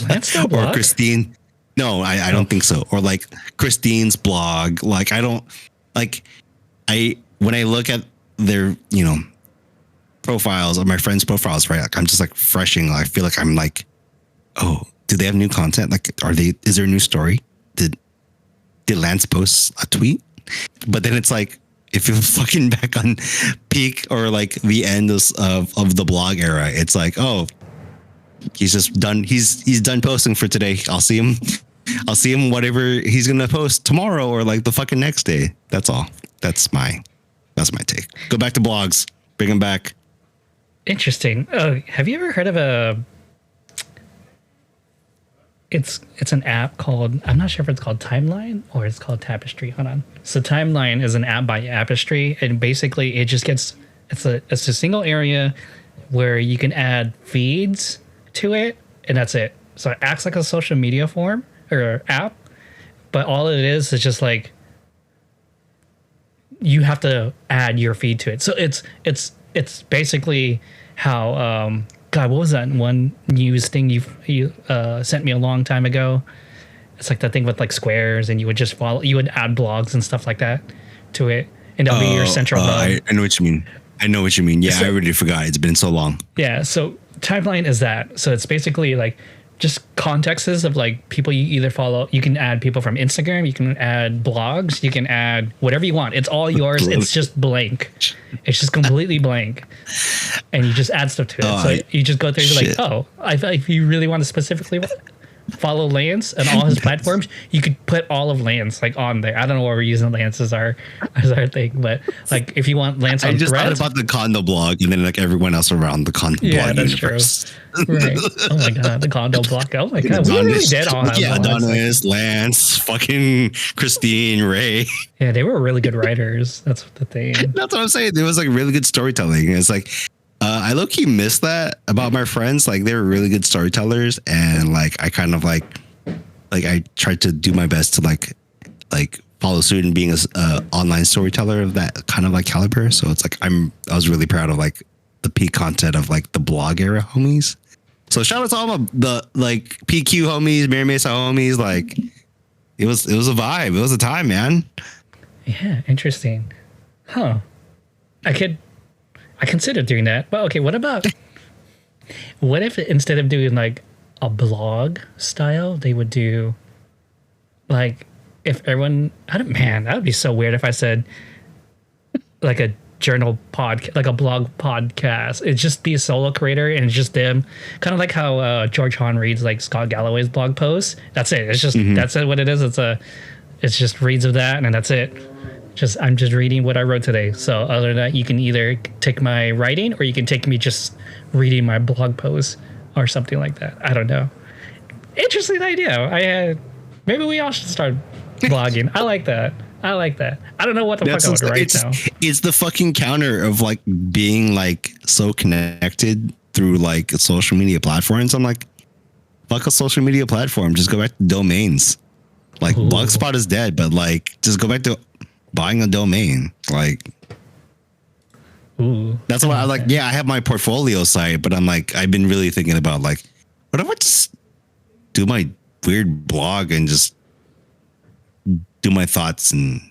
Speaker 2: Lance no
Speaker 1: or
Speaker 2: blog?
Speaker 1: Christine. No, I don't think so. Or like Christine's blog. Like I don't like when I look at their, you know, profiles or my friends' profiles, right? Like I'm just like freshing. I feel like I'm like, oh, do they have new content? Like is there a new story? Did Lance post a tweet? But then it's like if you're fucking back on peak or like the end of the blog era, it's like, oh, he's just done. He's done posting for today. I'll see him whatever he's gonna post tomorrow or like the fucking next day. That's all. That's my take. Go back to blogs. Bring them back.
Speaker 2: Interesting. Have you ever heard of a? It's an app called, I'm not sure if it's called Timeline or it's called Tapestry. Hold on. So Timeline is an app by Tapestry, and basically it just gets it's a single area where you can add feeds to it, and that's it. So it acts like a social media form or app, but all it is just like you have to add your feed to it. So it's basically how God, what was that one news thing you sent me a long time ago? It's like the thing with like squares, and you would just follow. You would add blogs and stuff like that to it, and that'll be your central hub.
Speaker 1: I know what you mean. I know what you mean. Yeah, so, I already forgot. It's been so long.
Speaker 2: Yeah. So Timeline is that. So it's basically like just contexts of like people you either follow. You can add people from Instagram. You can add blogs. You can add whatever you want. It's all yours. It's just blank. It's just completely blank. And you just add stuff to it. So you just go through and be like, oh, if you really want to specifically follow Lance and all his platforms, you could put all of Lance like on there. I don't know why we're using Lance as our thing, but like if you want Lance on Threads. I just thought
Speaker 1: about the condo blog and then like everyone else around the condo blog universe.
Speaker 2: True. Right. Oh my god, the condo blog. Oh my god, we really did all have
Speaker 1: Adonis, Lance, fucking Christine, Ray.
Speaker 2: Yeah, they were really good writers. That's the thing.
Speaker 1: That's what I'm saying. There was like really good storytelling. It's like I low-key miss that about my friends. Like they were really good storytellers, and like I kind of like I tried to do my best to like follow suit in being a online storyteller of that kind of like caliber. So it's like I was really proud of like the peak content of like the blog era homies. So shout out to all the like PQ homies, Mary Mesa homies. Like it was a vibe. It was a time, man.
Speaker 2: Yeah, interesting. Huh. I considered doing that, but okay, what if instead of doing like a blog style, they would do like if everyone, man, that would be so weird if I said like a journal podcast, like a blog podcast. It'd just be a solo creator and it's just them, kind of like how George Hahn reads like Scott Galloway's blog posts. That's it. It's just, that's it, what it is. It's just reads of that and that's it. I'm just reading what I wrote today. So other than that, you can either take my writing or you can take me just reading my blog posts or something like that. I don't know. Interesting idea. Maybe we all should start blogging. I like that. I don't know what the fuck I would write now.
Speaker 1: It's the fucking counter of like being like so connected through like social media platforms. I'm like, fuck a social media platform. Just go back to domains. Like Blogspot is dead, but like just go back to buying a domain. Like that's what I like. Yeah, I have my portfolio site, but I'm like, I've been really thinking about like, what if I just do my weird blog and just do my thoughts and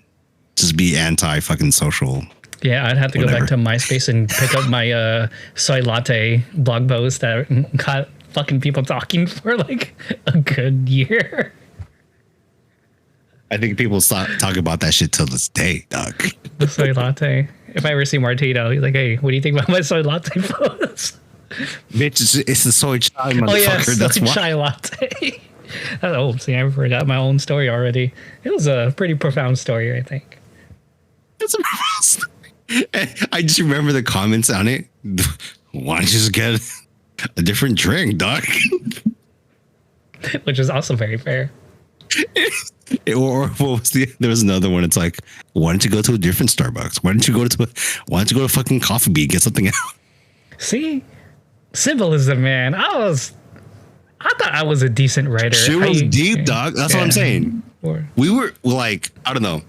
Speaker 1: just be anti fucking social.
Speaker 2: Yeah, I'd have to go back to MySpace and pick up my soy latte blog post that got fucking people talking for like a good year.
Speaker 1: I think people stop talking about that shit till this day, dog.
Speaker 2: The soy latte. If I ever see Martino, he's like, hey, what do you think about my soy latte post?
Speaker 1: Bitch, it's the soy chai, motherfucker. Oh, yeah,
Speaker 2: that's why. Chai latte. See, I forgot my own story already. It was a pretty profound story, I think.
Speaker 1: It's a profound story. I just remember the comments on it. Why don't you just get a different drink, dog?
Speaker 2: Which is also very fair.
Speaker 1: Or what was there was another one. It's like, why don't you go to a different Starbucks? Why don't you go to fucking Coffee Bean, get something else?
Speaker 2: See, symbolism, man. I thought I was a decent writer.
Speaker 1: She was deep, dog. That's what I'm saying. We were like, I don't know.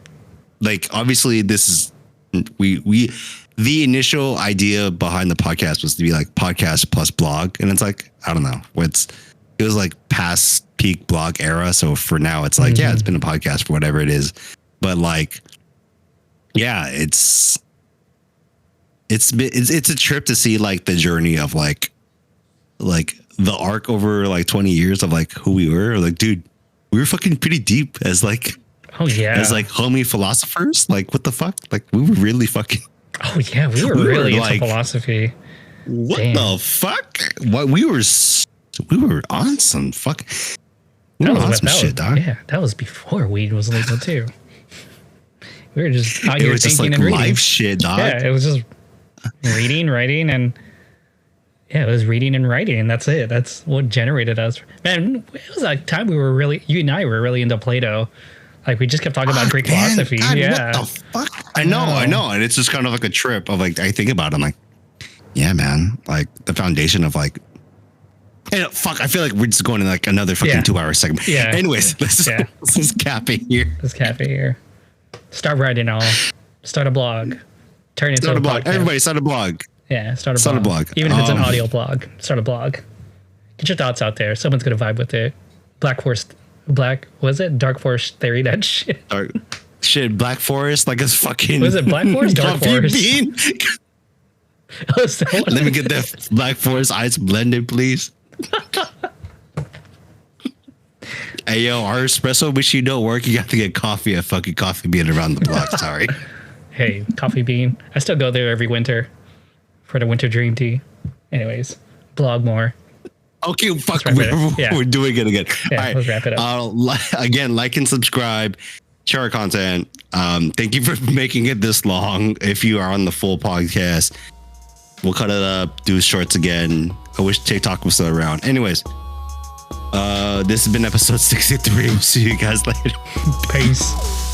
Speaker 1: Like, obviously, this is the initial idea behind the podcast was to be like podcast plus blog, and it's like, I don't know. It was like past peak blog era. So for now, it's like, yeah, it's been a podcast for whatever it is. But like, yeah, it's a trip to see like the journey of like the arc over like 20 years of like who we were. Like, dude, we were fucking pretty deep as like, as like homie philosophers. Like, what the fuck? Like, we were really fucking.
Speaker 2: Oh yeah, we were really into like, philosophy.
Speaker 1: What the fuck? What we were on some fuck. We were on some shit, dog.
Speaker 2: Yeah, that was before weed was legal too. We were just out here thinking and reading.
Speaker 1: Life shit, dog.
Speaker 2: Yeah, it was just reading, writing, and it was reading and writing, and that's it. That's what generated us. Man, it was a time you and I were really into Plato. Like, we just kept talking about Greek philosophy. God, yeah.
Speaker 1: What the fuck? I know. And it's just kind of like a trip of like, I think about it. I'm like, yeah, man. Like, the foundation of like, fuck, I feel like we're just going in like another fucking 2-hour segment. Yeah. Anyways, let's just cap it here.
Speaker 2: Start writing all. Start a blog. Turn into a blog.
Speaker 1: Everybody start a blog.
Speaker 2: Yeah, start a blog. Even if it's an audio blog, start a blog. Get your thoughts out there. Someone's going to vibe with it. Black Horse Was it Dark Forest Theory? That shit.
Speaker 1: Dark shit. Black Forest, like it's fucking.
Speaker 2: Was it Black Forest? Dark
Speaker 1: coffee
Speaker 2: Forest.
Speaker 1: bean?
Speaker 2: Oh, so
Speaker 1: Let me get that Black Forest ice blended, please. Hey yo, our espresso machine don't work. You got to get coffee at fucking Coffee Bean around the block. Sorry.
Speaker 2: Hey, Coffee Bean. I still go there every winter for the winter dream tea. Anyways, blog more.
Speaker 1: Okay, fuck.
Speaker 2: wrap it up. Yeah.
Speaker 1: We're doing it again.
Speaker 2: Yeah,
Speaker 1: All right.
Speaker 2: let's wrap it up.
Speaker 1: Again, like and subscribe. Share our content. Thank you for making it this long. If you are on the full podcast, we'll cut it up, do shorts again. I wish TikTok was still around. Anyways, this has been episode 63. We'll see you guys later.
Speaker 2: Peace.